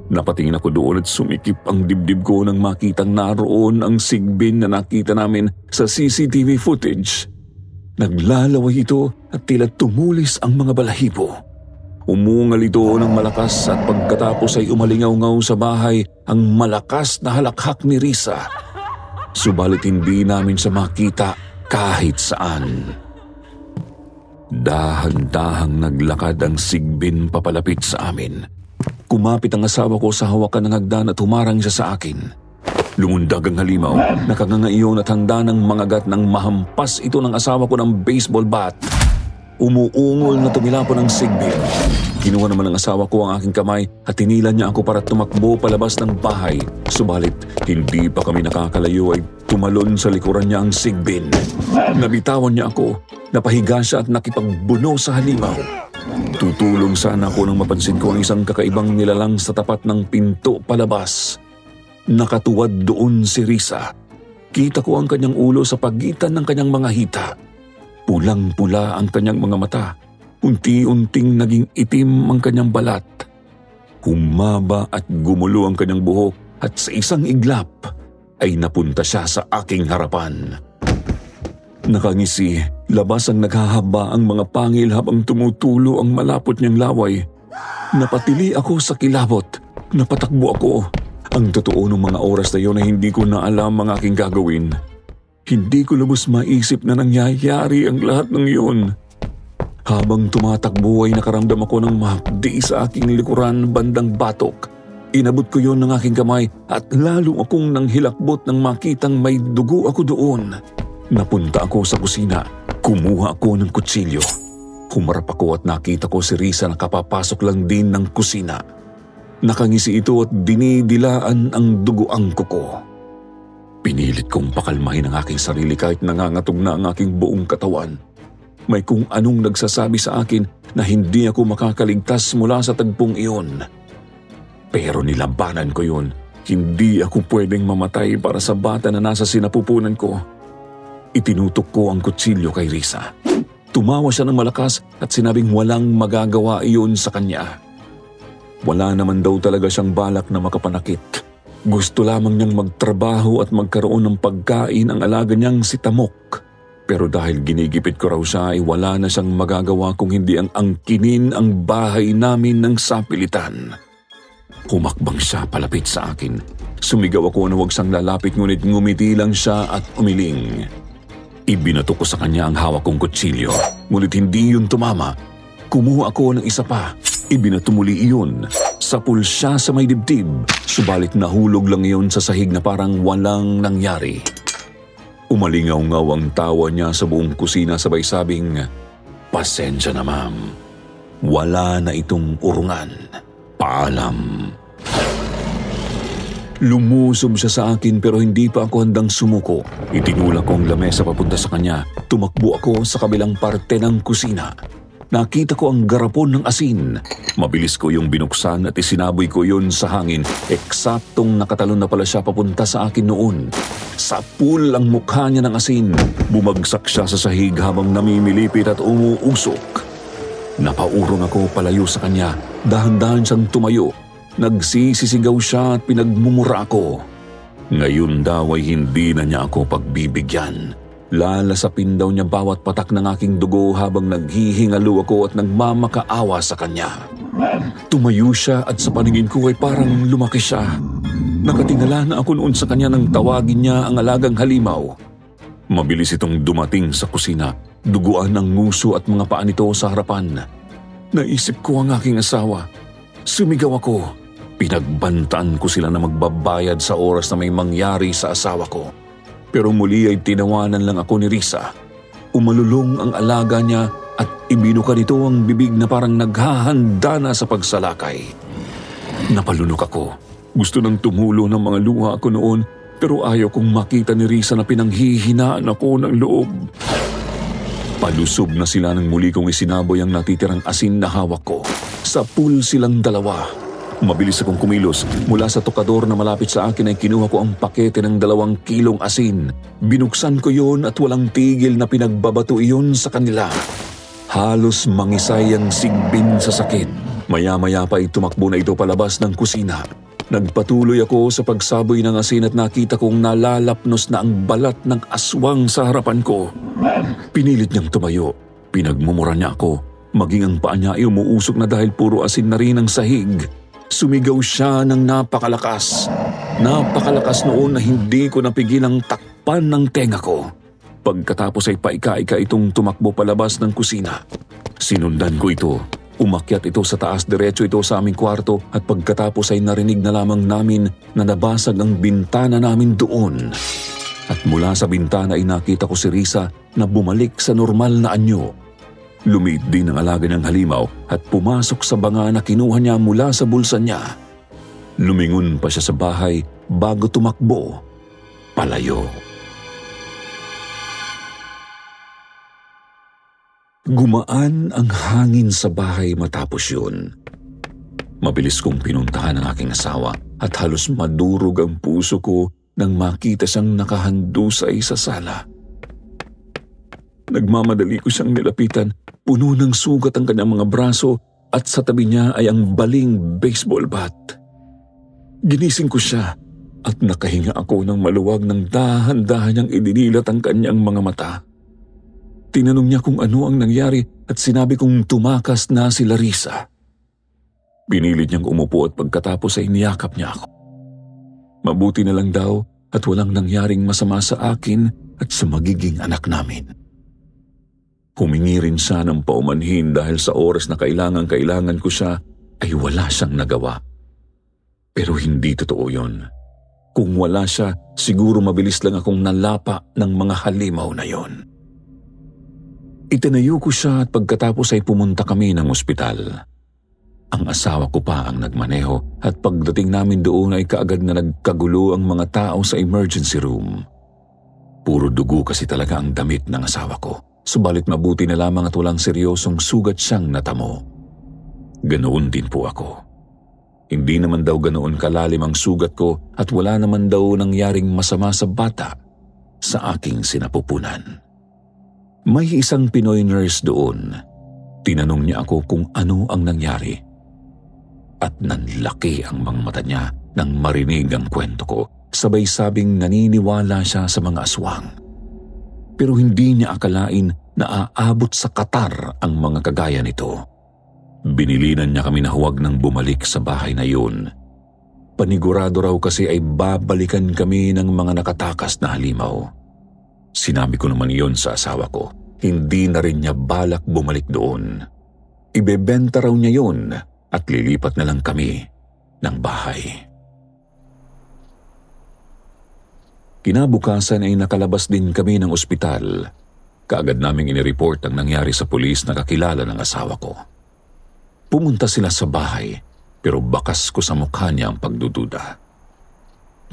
Napatingin ako doon at sumikip ang dibdib ko nang makitang naroon ang sigbin na nakita namin sa CCTV footage. Naglalaway ito at tila tumulis ang mga balahibo. Umungal ito ng malakas at pagkatapos ay umalingaw-ngaw sa bahay ang malakas na halakhak ni Risa. Subalit hindi namin siya makita kahit saan. Dahan-dahang naglakad ang sigbin papalapit sa amin. Kumapit ang asawa ko sa hawakan ng hagdan at humarang siya sa akin. Lumundag ang halimaw, nakangangaiyon at handa ng mangagat nang mahampas ito ng asawa ko ng baseball bat. Umuungol na tumilapon ang sigbin. Kinuha naman ng asawa ko ang aking kamay at tinilan niya ako para tumakbo palabas ng bahay. Subalit, hindi pa kami nakakalayo ay tumalon sa likuran niya ang sigbin. Nabitawan niya ako, napahiga siya at nakipagbuno sa halimaw. Tutulong sana ako nang mapansin ko ang isang kakaibang nilalang sa tapat ng pinto palabas. Nakatuwad doon si Risa. Kita ko ang kanyang ulo sa pagitan ng kanyang mga hita. Pulang-pula ang kanyang mga mata. Unti-unting naging itim ang kanyang balat. Humaba at gumulo ang kanyang buhok at sa isang iglap ay napunta siya sa aking harapan. Nakangisi, labas ang naghahaba ang mga pangil habang tumutulo ang malapot niyang laway. Napatili ako sa kilabot. Napatakbo ako. Ang totoo ng mga oras na yun ay hindi ko na alam ang aking gagawin. Hindi ko lubos maisip na nangyayari ang lahat ng iyon. Habang tumatakbo ay nakaramdam ako ng mahapdi sa aking likuran bandang batok. Inabot ko yon ng aking kamay at lalo akong nanghilakbot nang makitang may dugo ako doon. Napunta ako sa kusina. Kumuha ako ng kutsilyo. Humarap ako at nakita ko si Risa na kapapasok lang din ng kusina. Nakangisi ito at dinidilaan ang dugoang kuko. Pinilit kong pakalmahin ang aking sarili kahit nangangatog na ang aking buong katawan. May kung anong nagsasabi sa akin na hindi ako makakaligtas mula sa tagpong iyon. Pero nilabanan ko yun. Hindi ako pwedeng mamatay para sa bata na nasa sinapupunan ko. Itinutok ko ang kutsilyo kay Risa. Tumawa siya ng malakas at sinabing walang magagawa iyon sa kanya. Wala naman daw talaga siyang balak na makapanakit. Gusto lamang niyang magtrabaho at magkaroon ng pagkain ang alaga niyang si Tamok. Pero dahil ginigipit ko raw siya ay wala na siyang magagawa kung hindi ang angkinin ang bahay namin ng sapilitan. Humakbang siya palapit sa akin. Sumigaw ako na huwag siyang lalapit ngunit ngumiti lang siya at umiling. Ibinato ko sa kanya ang hawak kong kutsilyo. Ngunit hindi yun tumama. Kumuha ako ng isa pa. Ibinato muli iyon. Sapul siya sa may dibdib. Subalit nahulog lang iyon sa sahig na parang walang nangyari. Umalingaw-ngaw ang tawa niya sa buong kusina sabay sabing, "Pasensya na ma'am. Wala na itong urungan. Paalam." Lumusob siya sa akin pero hindi pa ako handang sumuko. Itinulak ko ang lamesa papunta sa kanya. Tumakbo ako sa kabilang parte ng kusina. Nakita ko ang garapon ng asin. Mabilis ko yung binuksan at isinaboy ko yun sa hangin. Eksaktong nakatalon na pala siya papunta sa akin noon. Sapul ang mukha niya ng asin. Bumagsak siya sa sahig habang namimilipit at umuusok. Napaurong ako palayo sa kanya. Dahan-dahan siyang tumayo. Nagsisisigaw siya at pinagmumura ako. Ngayon daw ay hindi na niya ako pagbibigyan. Lalasapin daw niya bawat patak ng aking dugo habang naghihingalo ako at nagmamakaawa sa kanya. Tumayo siya at sa paningin ko ay parang lumaki siya. Nakatingala na ako noon sa kanya nang tawagin niya ang alagang halimaw. Mabilis itong dumating sa kusina. Duguan ang nguso at mga paa nito sa harapan. Naisip ko ang aking asawa. Sumigaw ako. Pinagbantaan ko sila na magbabayad sa oras na may mangyari sa asawa ko. Pero muli ay tinawanan lang ako ni Risa. Umalulong ang alaga niya at ibinuka nito ang bibig na parang naghahanda na sa pagsalakay. Napalunok ako. Gusto nang tumulo ng mga luha ko noon pero ayaw kong makita ni Risa na pinanghihinaan ako ng loob. Palusob na sila nang muli kong isinaboy ang natitirang asin na hawak ko. Sa pool silang dalawa. Mabilis akong kumilos. Mula sa tokador na malapit sa akin ay kinuha ko ang pakete ng 2 kilong asin. Binuksan ko yun at walang tigil na pinagbabato iyon sa kanila. Halos mangisay ang sigbin sa sakit. Maya-maya pa ay tumakbo na ito palabas ng kusina. Nagpatuloy ako sa pagsaboy ng asin at nakita kong nalalapnos na ang balat ng aswang sa harapan ko. Pinilit niyang tumayo. Pinagmumura niya ako. Maging ang paa niya ay umuusok na dahil puro asin na rin ang sahig. Sumigaw siya ng napakalakas. Napakalakas noon na hindi ko napigilang takpan ng tenga ko. Pagkatapos ay paika-ika itong tumakbo palabas ng kusina. Sinundan ko ito. Umakyat ito sa taas, diretso ito sa aming kwarto at pagkatapos ay narinig na lamang namin na nabasag ang bintana namin doon. At mula sa bintana ay nakita ko si Risa na bumalik sa normal na anyo. Lumit din ang alaga ng halimaw at pumasok sa banga na kinuha niya mula sa bulsa niya. Lumingon pa siya sa bahay bago tumakbo palayo. Gumaan ang hangin sa bahay matapos yun. Mabilis kong pinuntahan ang aking asawa at halos madurog ang puso ko nang makita siyang nakahandusay sa sala. Nagmamadali ko siyang nilapitan. Puno ng sugat ang kanyang mga braso at sa tabi niya ay ang baling baseball bat. Ginising ko siya at nakahinga ako ng maluwag ng dahan-dahan niyang idinilat ang kanyang mga mata. Tinanong niya kung ano ang nangyari at sinabi kong tumakas na si Larissa. Pinilit niyang umupo at pagkatapos ay niyakap niya ako. Mabuti na lang daw at walang nangyaring masama sa akin at sa magiging anak namin. Humingi rin siya ng paumanhin dahil sa oras na kailangan ko siya ay wala siyang nagawa. Pero hindi totoo yun. Kung wala siya, siguro mabilis lang akong nalapa ng mga halimaw na yon. Itinayo ko siya at pagkatapos ay pumunta kami ng ospital. Ang asawa ko pa ang nagmaneho at pagdating namin doon ay kaagad na nagkagulo ang mga tao sa emergency room. Puro dugo kasi talaga ang damit ng asawa ko. Subalit mabuti na lamang at walang seryosong sugat siyang natamo. Ganoon din po ako. Hindi naman daw ganoon kalalim ang sugat ko at wala naman daw nangyaring masama sa bata sa aking sinapupunan. May isang Pinoy nurse doon. Tinanong niya ako kung ano ang nangyari. At nanlaki ang mga mata niya nang marinig ang kwento ko. Sabay sabing naniniwala siya sa mga aswang. Pero hindi niya akalain na aabot sa Qatar ang mga kagaya nito. Binilinan niya kami na huwag nang bumalik sa bahay na yun. Panigurado raw kasi ay babalikan kami ng mga nakatakas na halimaw. Sinabi ko naman iyon sa asawa ko. Hindi na rin niya balak bumalik doon. Ibebenta raw niya yun at lilipat na lang kami ng bahay. Kinabukasan ay nakalabas din kami ng ospital. Kaagad naming inireport ang nangyari sa pulis na kakilala ng asawa ko. Pumunta sila sa bahay pero bakas ko sa mukha niya ang pagdududa.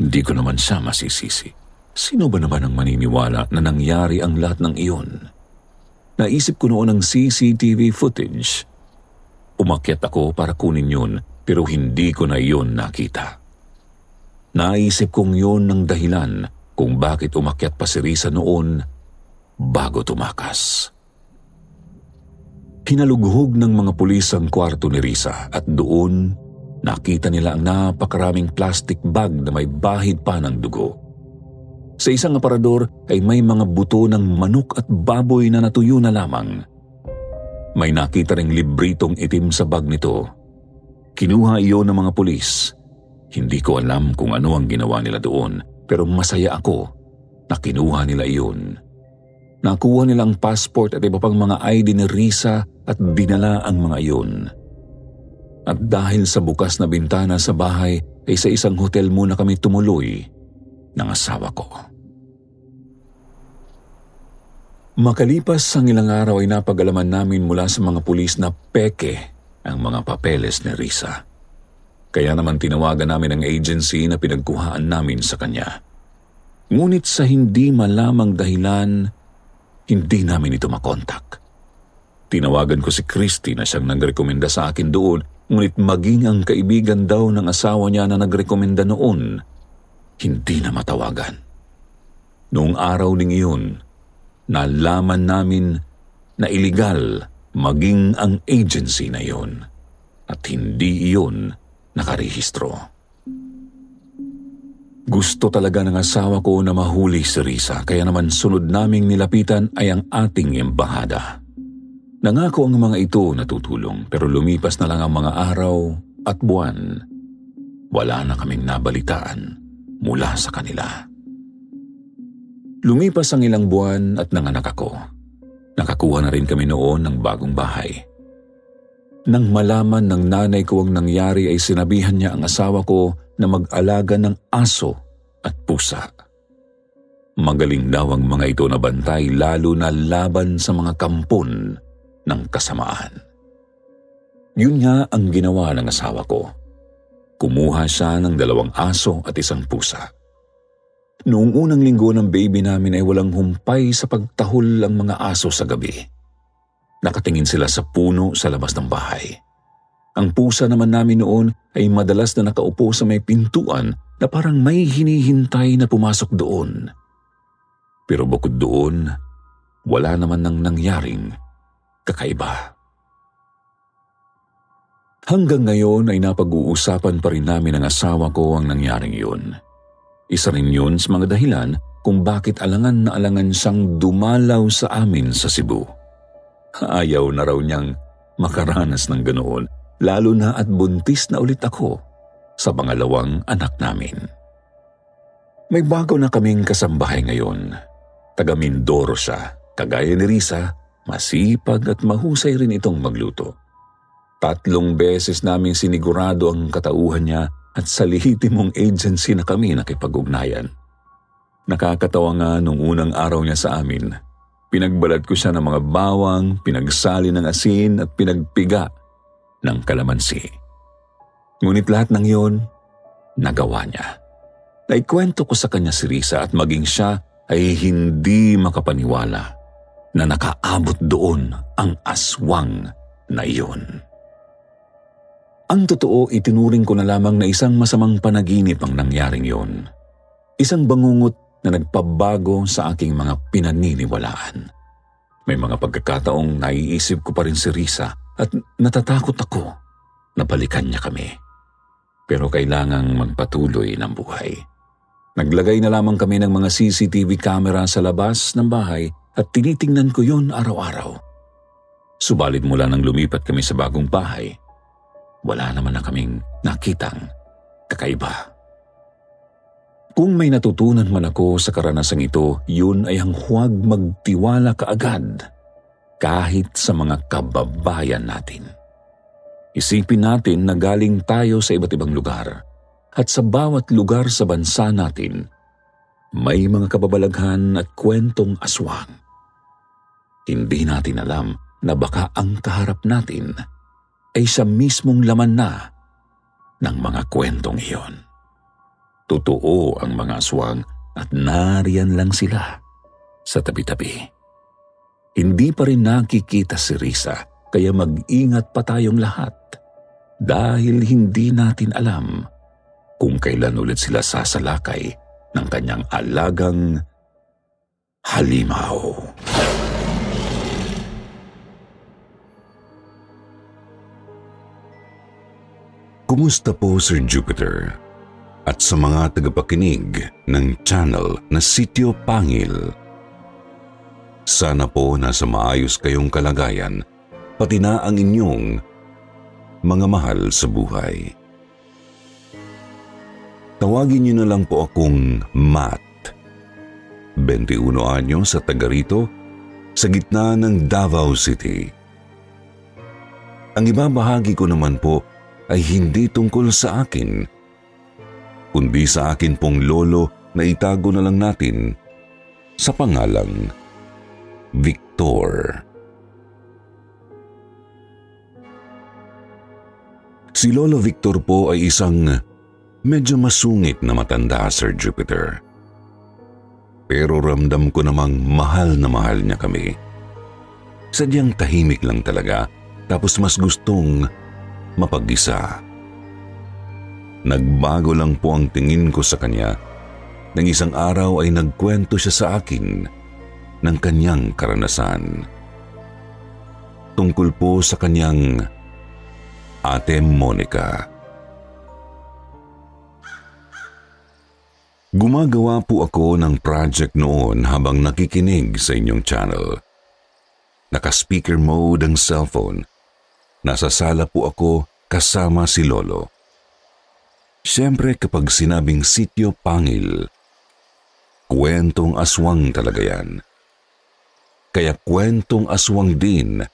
Hindi ko naman siya masisisi. Sino ba naman ang maniniwala na nangyari ang lahat ng iyon? Naisip ko noon ang CCTV footage. Umakyat ako para kunin yun, pero hindi ko na iyon nakita. Naisip kong yun ang dahilan kung bakit umakyat pa si Risa noon bago tumakas. Hinalughog ng mga pulis ang kwarto ni Risa at doon nakita nila ang napakaraming plastic bag na may bahid pa ng dugo. Sa isang aparador ay may mga buto ng manok at baboy na natuyo na lamang. May nakita ring libritong itim sa bag nito. Kinuha iyon ng mga pulis. Hindi ko alam kung ano ang ginawa nila doon, pero masaya ako na kinuha nila iyon. Nakuha nila ang passport at iba pang mga ID ni Risa at dinala ang mga iyon. At dahil sa bukas na bintana sa bahay, ay sa isang hotel muna kami tumuloy ng asawa ko. Makalipas ang ilang araw ay napag-alaman namin mula sa mga pulis na peke ang mga papeles ni Risa. Kaya naman tinawagan namin ang agency na pinagkuhaan namin sa kanya. Ngunit sa hindi malamang dahilan, hindi namin ito makontak. Tinawagan ko si Christy na siyang nagrekomenda sa akin doon, ngunit maging ang kaibigan daw ng asawa niya na nagrekomenda noon, hindi na matawagan. Noong araw ding iyon, nalaman namin na iligal maging ang agency na iyon at hindi iyon nakarehistro. Gusto talaga ng asawa ko na mahuli si Risa, kaya naman sunod naming nilapitan ay ang ating embahada. Nangako ang mga ito na tutulong, pero lumipas na lang ang mga araw at buwan. Wala na kaming nabalitaan mula sa kanila. Lumipas ang ilang buwan at nanganak ako. Nakakuha na rin kami noon ng bagong bahay. Nang malaman ng nanay ko ang nangyari ay sinabihan niya ang asawa ko na mag-alaga ng aso at pusa. Magaling daw ang mga ito na bantay, lalo na laban sa mga kampon ng kasamaan. Yun nga ang ginawa ng asawa ko. Kumuha siya ng 2 aso at 1 pusa. Noong unang linggo ng baby namin ay walang humpay sa pagtahol ang mga aso sa gabi. Nakatingin sila sa puno sa labas ng bahay. Ang pusa naman namin noon ay madalas na nakaupo sa may pintuan na parang may hinihintay na pumasok doon. Pero bukod doon, wala naman nang nangyaring kakaiba. Hanggang ngayon ay napag-uusapan pa rin namin ng asawa ko ang nangyaring yun. Isa rin yun sa mga dahilan kung bakit alangan na alangan siyang dumalaw sa amin sa Cebu. Ayaw na raw niyang makaranas ng ganoon, lalo na at buntis na ulit ako sa pangalawang anak namin. May bago na kaming kasambahay ngayon. Taga Mindoro siya. Kagaya ni Risa, masipag at mahusay rin itong magluto. 3 beses naming sinigurado ang katauhan niya at sa lehitimong agency na kami nakipag-ugnayan. Nakakatawa nga nung unang araw niya sa amin. Pinagbalad ko siya ng mga bawang, pinagsali ng asin at pinagpiga ng kalamansi. Ngunit lahat ng iyon, nagawa niya. Naikwento ko sa kanya si Risa at maging siya ay hindi makapaniwala na nakaabot doon ang aswang na iyon. Ang totoo, itinuring ko na lamang na isang masamang panaginip ang nangyaring iyon. Isang bangungot na nagpabago sa aking mga pinaniniwalaan. May mga pagkakataong naiisip ko pa rin si Risa at natatakot ako na balikan niya kami. Pero kailangang magpatuloy ng buhay. Naglagay na lamang kami ng mga CCTV camera sa labas ng bahay at tinitingnan ko yun araw-araw. Subalit mula nang lumipat kami sa bagong bahay, wala naman na kaming nakitang kakaiba. Kung may natutunan man ako sa karanasang ito, yun ay ang huwag magtiwala kaagad kahit sa mga kababayan natin. Isipin natin na galing tayo sa iba't ibang lugar at sa bawat lugar sa bansa natin, may mga kababalaghan at kwentong aswang. Hindi natin alam na baka ang kaharap natin ay siya mismong laman na ng mga kwentong iyon. Totoo ang mga aswang at nariyan lang sila sa tabi-tabi. Hindi pa rin nakikita si Risa, kaya mag-ingat pa tayong lahat dahil hindi natin alam kung kailan ulit sila sasalakay ng kanyang alagang halimaw. Kumusta po, Sir Jupiter? At sa mga tagapakinig ng channel na Sityo Pangil. Sana po nasa maayos kayong kalagayan, pati na ang inyong mga mahal sa buhay. Tawagin niyo na lang po akong Matt. 21 anyos sa taga rito, sa gitna ng Davao City. Ang ibabahagi ko naman po ay hindi tungkol sa akin, kundi sa akin pong lolo na itago na lang natin sa pangalang Victor. Si Lolo Victor po ay isang medyo masungit na matanda, Sir Jupiter. Pero ramdam ko namang mahal na mahal niya kami. Sadyang tahimik lang talaga, tapos mas gustong mapag-isa. Nagbago lang po ang tingin ko sa kanya nang isang araw ay nagkwento siya sa akin ng kanyang karanasan. Tungkol po sa kanyang Ate Monica. Gumagawa po ako ng project noon habang nakikinig sa inyong channel. Naka-speaker mode ang cellphone. Nasa sala po ako kasama si Lolo. Siyempre kapag sinabing Sityo Pangil, kwentong aswang talaga yan. Kaya kwentong aswang din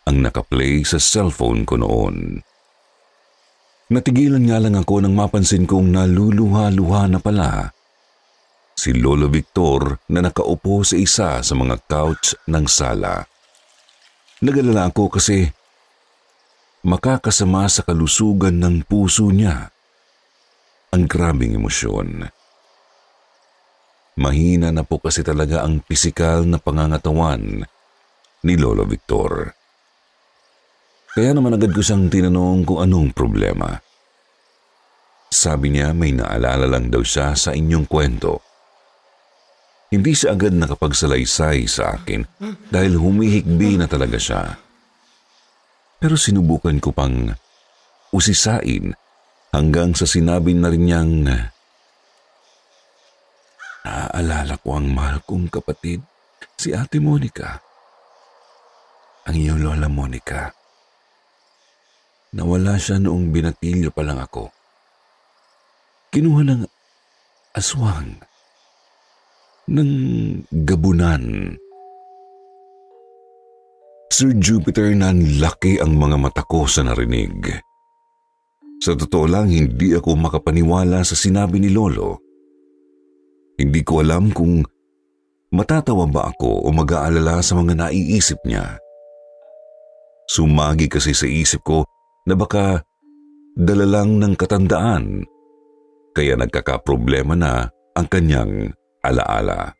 ang nakaplay sa cellphone ko noon. Natigilan nga lang ako nang mapansin kong naluluha-luha na pala si Lolo Victor na nakaupo sa isa sa mga couch ng sala. Nag-alala ako kasi makakasama sa kalusugan ng puso niya ang grabing emosyon. Mahina na po kasi talaga ang pisikal na pangangatawan ni Lolo Victor. Kaya naman agad ko siyang tinanong kung anong problema. Sabi niya may naalala lang daw siya sa inyong kwento. Hindi siya agad nakapagsalaysay sa akin dahil humihikbi na talaga siya. Pero sinubukan ko pang usisain hanggang sa sinabi na rin niyang, naaalala ko ang mahal kong kapatid, si Ate Monica. Ang iyong Lola Monica. Nawala siya noong binatilyo pa lang ako. Kinuha ng aswang. Ng gabunan. Sir Jupiter, nanlaki ang mga mata ko sa narinig. Sa totoo lang, hindi ako makapaniwala sa sinabi ni Lolo. Hindi ko alam kung matatawa ba ako o mag-aalala sa mga naiisip niya. Sumagi kasi sa isip ko na baka dala lang ng katandaan, kaya nagkakaproblema na ang kanyang alaala.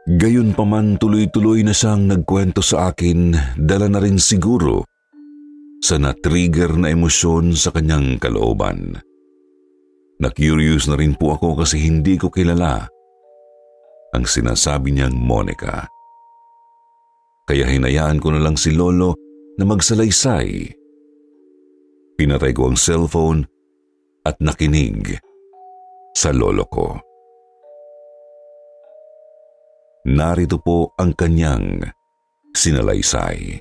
Gayunpaman tuloy-tuloy na siyang nagkwento sa akin, dala na rin siguro sa na-trigger na emosyon sa kanyang kalooban. Na-curious na rin po ako kasi hindi ko kilala ang sinasabi niyang Monica. Kaya hinayaan ko na lang si Lolo na magsalaysay. Pinatay ko ang cellphone at nakinig sa lolo ko. Narito po ang kanyang sinalaysay.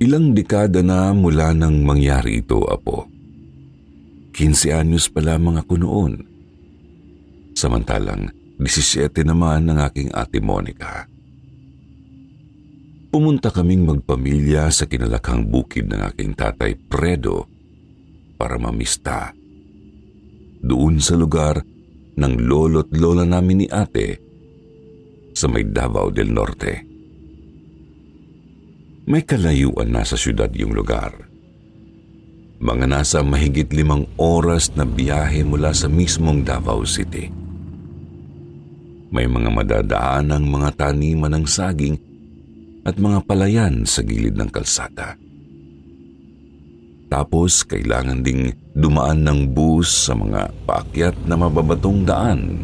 Ilang dekada na mula nang mangyari ito, Apo. 15 anyos pa lamang ako noon. Samantalang 17 naman ng aking Ate Monica. Pumunta kaming magpamilya sa kinalakhang bukid ng aking tatay Fredo para mamista. Doon sa lugar ng lolo't lola namin ni ate sa may Davao del Norte. May kalayuan na sa syudad yung lugar. Mga nasa mahigit 5 oras na biyahe mula sa mismong Davao City. May mga madadaanang mga taniman ng saging at mga palayan sa gilid ng kalsada. Tapos kailangan ding dumaan ng bus sa mga paakyat na mababatong daan.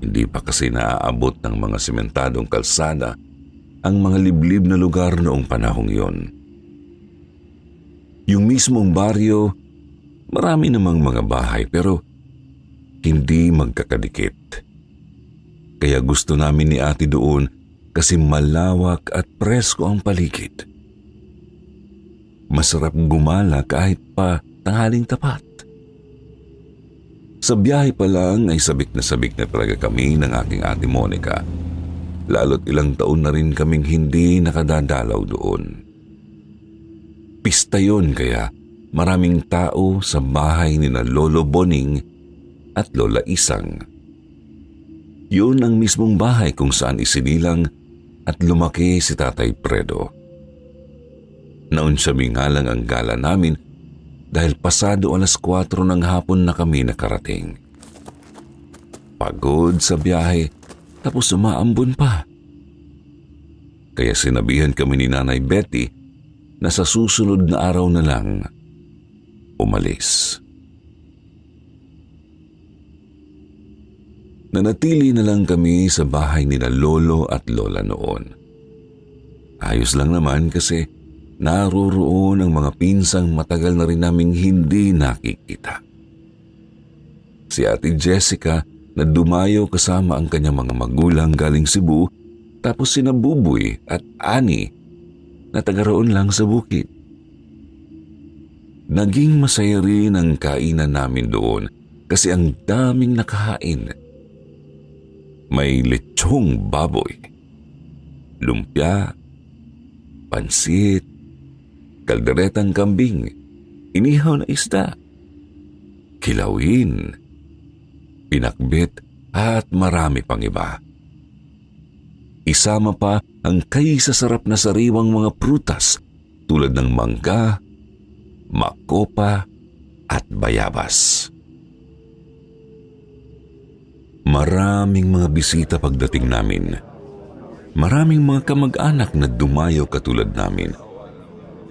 Hindi pa kasi naaabot ng mga sementadong kalsada ang mga liblib na lugar noong panahong yon. Yung mismong baryo, marami namang mga bahay pero hindi magkakadikit. Kaya gusto namin ni ate doon kasi malawak at presko ang paligid. Masarap gumala kahit pa tanghaling tapat. Sa biyahe pa lang ay sabik na talaga kami ng aking ate Monica. Lalo't ilang taon na rin kaming hindi nakadadalaw doon. Pista yun kaya maraming tao sa bahay ni na Lolo Boning at Lola Isang. Yun ang mismong bahay kung saan isinilang at lumaki si Tatay Fredo. Naunsyami nga lang ang gala namin dahil pasado 4:00 ng hapon na kami nakarating. Pagod sa biyahe tapos umaambon pa. Kaya sinabihan kami ni Nanay Betty na sa susunod na araw na lang umalis. Nanatili na lang kami sa bahay ni na Lolo at Lola noon. Ayos lang naman kasi naroroon ang mga pinsang matagal na rin naming hindi nakikita. Si Ate Jessica na dumayo kasama ang kanyang mga magulang galing Cebu, tapos sina Buboy at Ani na taga roon lang sa bukid. Naging masaya rin ang kainan namin doon kasi ang daming nakahain. May lechong baboy, lumpia, pansit, kalderetang kambing, inihaw na isda, kilawin, pinakbet at marami pang iba. Isama pa ang kaisasarap na sariwang mga prutas tulad ng mangga, makopa at bayabas. Maraming mga bisita pagdating namin. Maraming mga kamag-anak na dumayo katulad namin.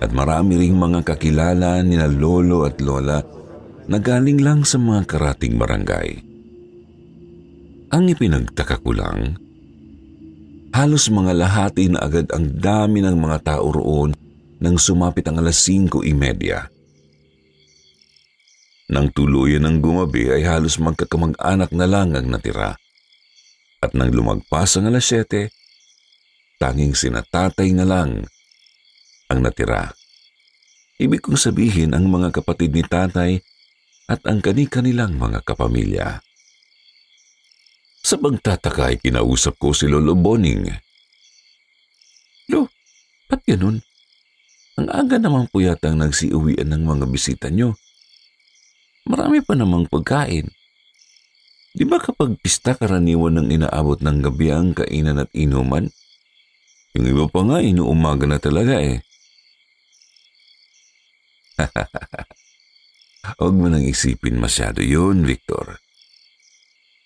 At marami ring mga kakilala ni na Lolo at Lola na galing lang sa mga karating barangay. Ang ipinagtaka ko lang, halos mga lahati na agad ang dami ng mga tao roon nang sumapit ang 5:30. Nang tuluyan ng gumabi ay halos magkakamag-anak na lang ang natira. At nang lumagpas ang 7:00, tanging sina tatay na lang ang natira. Ibig kong sabihin ang mga kapatid ni tatay at ang kani-kanilang mga kapamilya. Sa pagtataka ay kinausap ko si Lolo Boning. Lo, ba't ganun? Ang aga naman po yatang nagsiuwian ng mga bisita nyo. Marami pa namang pagkain. Di ba kapag pista karaniwan ng inaabot ng gabi ang kainan at inuman? Yung iba pa nga inuumaga na talaga eh. Huwag mo nang isipin masyado yun, Victor.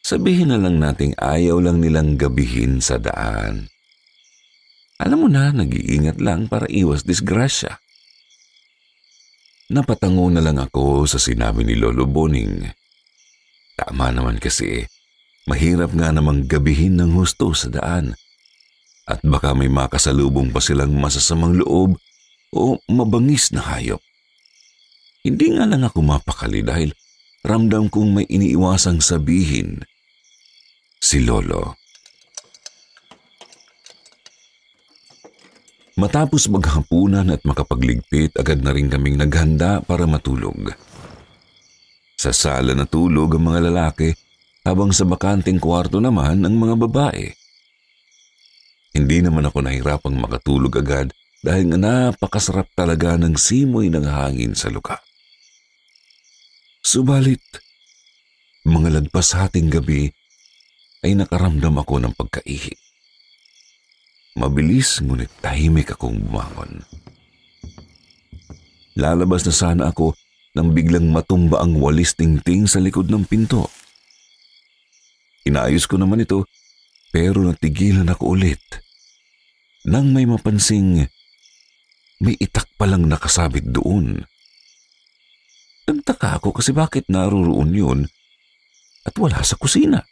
Sabihin na lang nating ayaw lang nilang gabihin sa daan. Alam mo na, nag-iingat lang para iwas disgrasya. Napatango na lang ako sa sinabi ni Lolo Boning. Tama naman kasi, mahirap nga namang gabihin ng husto sa daan. At baka may makasalubong pa silang masasamang loob o mabangis na hayop. Hindi nga lang ako mapakali dahil ramdam kong may iniiwasang sabihin si Lolo. Matapos maghapunan at makapagligpit, agad na rin kaming naghanda para matulog. Sa sala natulog ang mga lalaki habang sa bakanting kwarto naman ang mga babae. Hindi naman ako nahirapang makatulog agad dahil nga napakasarap talaga ng simoy ng hangin sa lugar. Subalit, mga lagpas hating gabi ay nakaramdam ako ng pagkaihi. Mabilis ngunit tahimik akong bumangon. Lalabas na sana ako nang biglang matumba ang walis tingting sa likod ng pinto. Inayos ko naman ito pero natigilan ako ulit nang may mapansing may itak palang nakasabit doon. Nagtaka ako kasi bakit naroroon yun at wala sa kusina.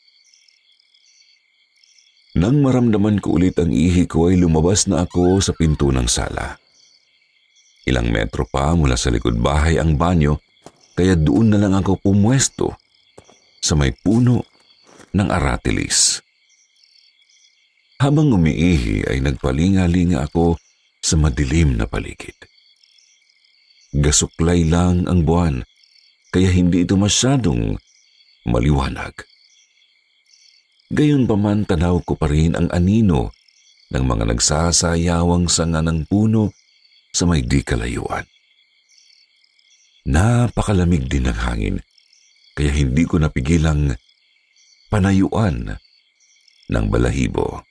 Nang maramdaman ko ulit ang ihi ko ay lumabas na ako sa pinto ng sala. Ilang metro pa mula sa likod bahay ang banyo, kaya doon na lang ako pumwesto sa may puno ng aratilis. Habang umiihi ay nagpalinga-linga ako sa madilim na paligid. Gasuklay lang ang buwan, kaya hindi ito masyadong maliwanag. Gayunpaman tanaw ko pa rin ang anino ng mga nagsasayawang sanga ng puno sa may di kalayuan. Napakalamig din ng hangin, kaya hindi ko napigilang panayuan ng balahibo.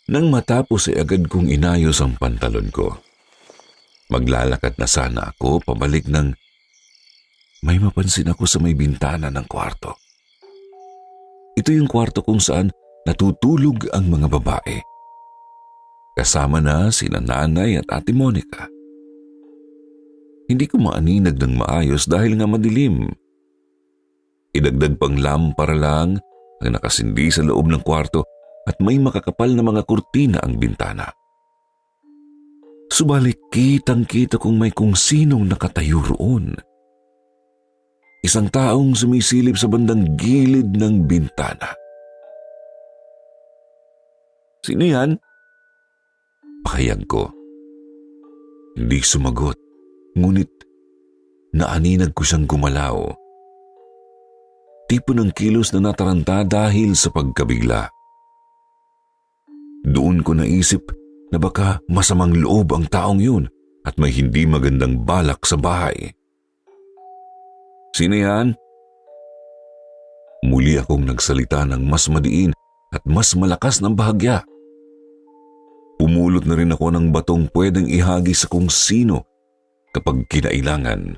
Nang matapos ay agad kong inayos ang pantalon ko. Maglalakad na sana ako pabalik nang may mapansin ako sa may bintana ng kwarto. Ito yung kwarto kung saan natutulog ang mga babae. Kasama na sina Nanay at Ate Monica. Hindi ko maaninag ng maayos dahil nga madilim. Idagdag pang lampara lang ang nakasindi sa loob ng kwarto at may makakapal na mga kurtina ang bintana. Subalit kitang-kita kong may kung sinong nakatayo roon. Isang taong sumisilip sa bandang gilid ng bintana. Sino yan? Pakayag ko. Hindi sumagot, ngunit naaninag ko siyang gumalaw. Tipo ng kilos na nataranta dahil sa pagkabigla. Doon ko naisip na baka masamang loob ang taong yun at may hindi magandang balak sa bahay. Sino yan? Muli akong nagsalita ng mas madiin at mas malakas ng bahagya. Pumulot na rin ako ng batong pwedeng ihagi sa kung sino kapag kinailangan.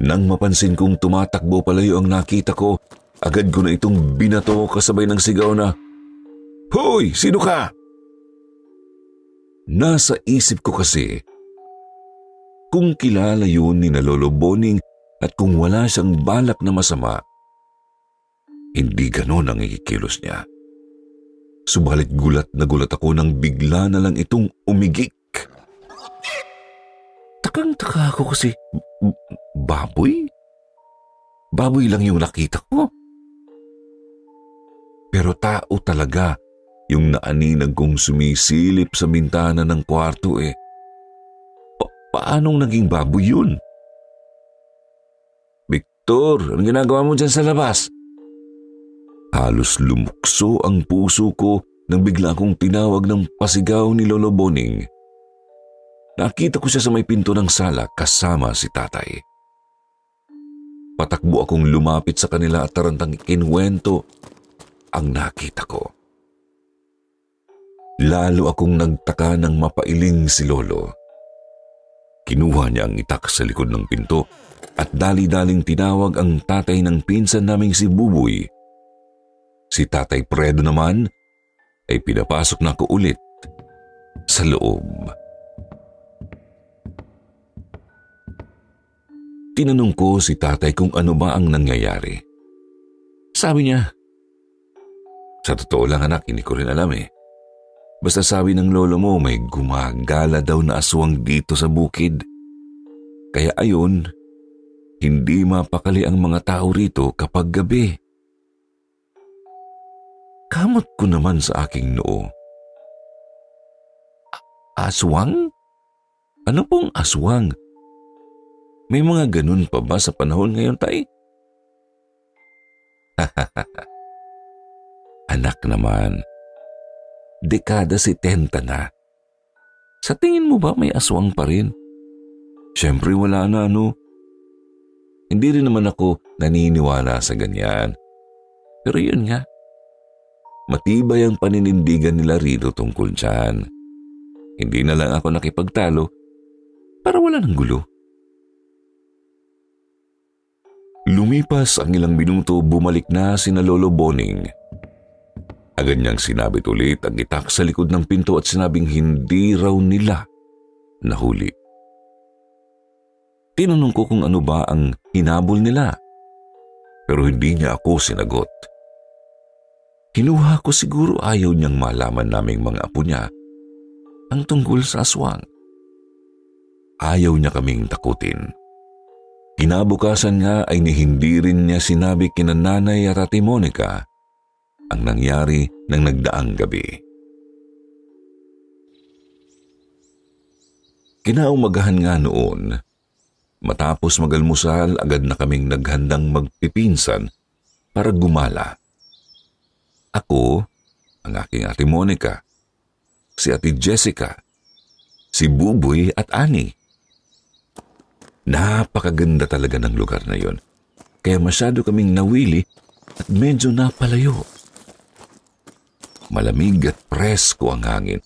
Nang mapansin kong tumatakbo palayo ang nakita ko, agad ko na itong binato kasabay ng sigaw na, "Hoy! Sino ka?" Nasa isip ko kasi, kung kilala yun ni na Lolo Boning at kung wala siyang balak na masama, hindi ganon ang ikikilos niya. Subalit gulat na gulat ako nang bigla na lang itong umigik. Takang-taka ako kasi, baboy? Baboy lang yung nakita ko. Pero tao talaga yung naaninag kong sumisilip sa bintana ng kwarto eh. Paanong naging baboy yun? Victor, anong ginagawa mo dyan sa labas? Halos lumukso ang puso ko nang bigla akong tinawag ng pasigaw ni Lolo Boning. Nakita ko siya sa may pinto ng sala kasama si Tatay. Patakbo akong lumapit sa kanila at tarantang ikinwento ang nakita ko. Lalo akong nagtaka nang mapailing si Lolo. Kinuha niya ang itak sa likod ng pinto at dali-daling tinawag ang tatay ng pinsan naming si Buboy. Si Tatay Fredo naman ay pinapasok na ako ulit sa loob. Tinanong ko si Tatay kung ano ba ang nangyayari. Sabi niya, "Sa totoo lang anak, hindi ko rin alam eh. Basta sabi ng lolo mo may gumagala daw na aswang dito sa bukid. Kaya ayon, hindi mapakali ang mga tao rito kapag gabi." Kamot ko naman sa aking noo. Aswang? Ano pong aswang? May mga ganun pa ba sa panahon ngayon, Tay? Anak naman, dekada 70 na. Sa tingin mo ba may aswang pa rin? Siyempre wala na, no? Hindi rin naman ako naniniwala sa ganyan. Pero yun nga, matibay ang paninindigan nila rito tungkol dyan. Hindi na lang ako nakipagtalo para wala ng gulo. Lumipas ang ilang minuto, bumalik na sina Lolo Boning. Agad niyang sinabit ulit ang itak sa likod ng pinto at sinabing hindi raw nila nahuli. Tinanong ko kung ano ba ang hinabol nila, pero hindi niya ako sinagot. Kinuha ko siguro ayaw niyang malaman naming mga apo niya ang tungkol sa aswang. Ayaw niya kaming takutin. Kinabukasan nga ay hindi rin niya sinabi kina Nanay at Ate Monica ang nangyari ng nagdaang gabi. Kinaumagahan nga noon, matapos magalmusal, agad na kaming naghandang magpipinsan para gumala. Ako, ang aking Ate Monica, si Ate Jessica, si Buboy at Annie. Napakaganda talaga ng lugar na yon, kaya masyado kaming nawili at medyo napalayo. Malamig at presko ang hangin,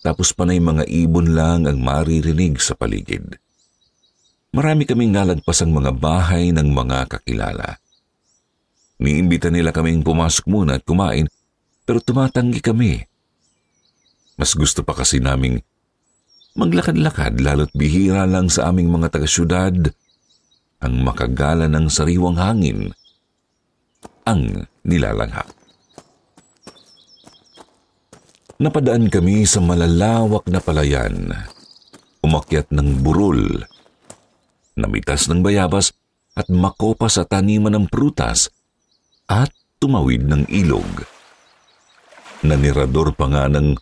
tapos panay mga ibon lang ang maririnig sa paligid. Marami kaming nalagpasang mga bahay ng mga kakilala. Niimbita nila kaming pumasok muna at kumain, pero tumatanggi kami. Mas gusto pa kasi naming maglakad-lakad, lalo't bihira lang sa aming mga taga-syudad ang makagala ng sariwang hangin ang nilalanghap. Napadaan kami sa malalawak na palayan, umakyat ng burol, namitas ng bayabas at makopa sa taniman ng prutas at tumawid ng ilog. Nanirador pa nga ng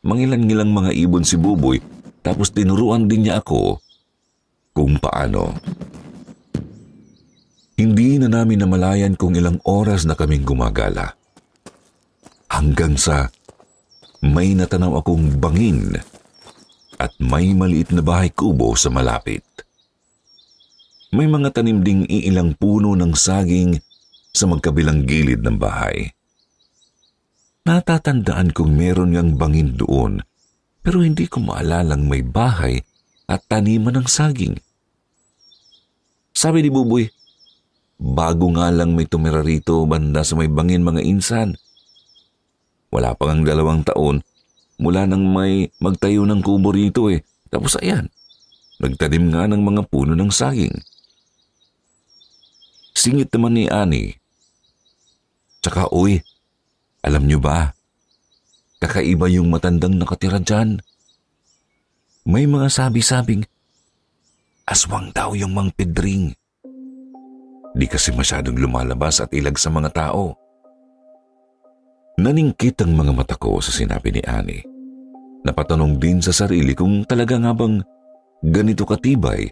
mangilan-ngilang mga ibon si Buboy, tapos tinuruan din niya ako kung paano. Hindi na namin namalayan kung ilang oras na kaming gumagala. Hanggang sa may natanaw akong bangin at may maliit na bahay kubo sa malapit. May mga tanim ding iilang puno ng saging sa magkabilang gilid ng bahay. Natatandaan kong meron ngang bangin doon, pero hindi ko maalalang may bahay at taniman ng saging. Sabi ni Buboy, bago nga lang may tumira rito banda sa may bangin mga insan. Wala pa ngang 2 taon mula nang may magtayo ng kubo rito eh. Tapos ayan, nagtanim nga ng mga puno ng saging. Singit naman ni Annie. Tsaka uy, alam niyo ba, kakaiba yung matandang nakatira dyan. May mga sabi-sabing, aswang daw yung Mang Pedring. Di kasi masyadong lumalabas at ilag sa mga tao. Naningkit ang mga mata ko sa sinabi ni Annie. Napatanong din sa sarili kung talaga nga bang ganito katibay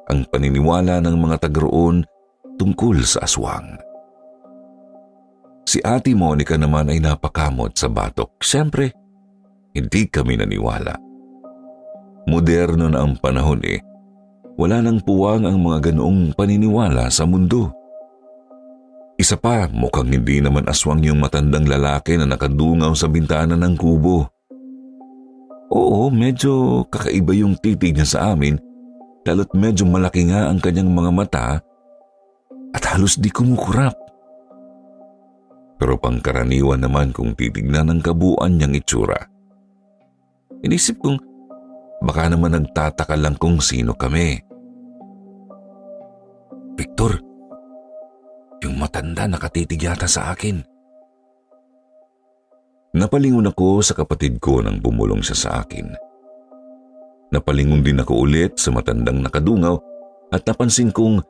ang paniniwala ng mga taga-roon tungkol sa aswang. Si Ate Monica naman ay napakamot sa batok. Siyempre, hindi kami naniwala. Moderno na ang panahon eh. Wala nang puwang ang mga ganoong paniniwala sa mundo. Isa pa, mukhang hindi naman aswang yung matandang lalaki na nakadungaw sa bintana ng kubo. Oo, medyo kakaiba yung titig niya sa amin, lalo't medyo malaki nga ang kanyang mga mata at halos di kumukurap. Pero pangkaraniwan naman kung titignan ng kabuuan niyang itsura. Inisip kong baka naman nagtataka lang kung sino kami. Victor, yung matanda nakatitig yata sa akin. Napalingon ako sa kapatid ko nang bumulong siya sa akin. Napalingon din ako ulit sa matandang nakadungaw at napansin kong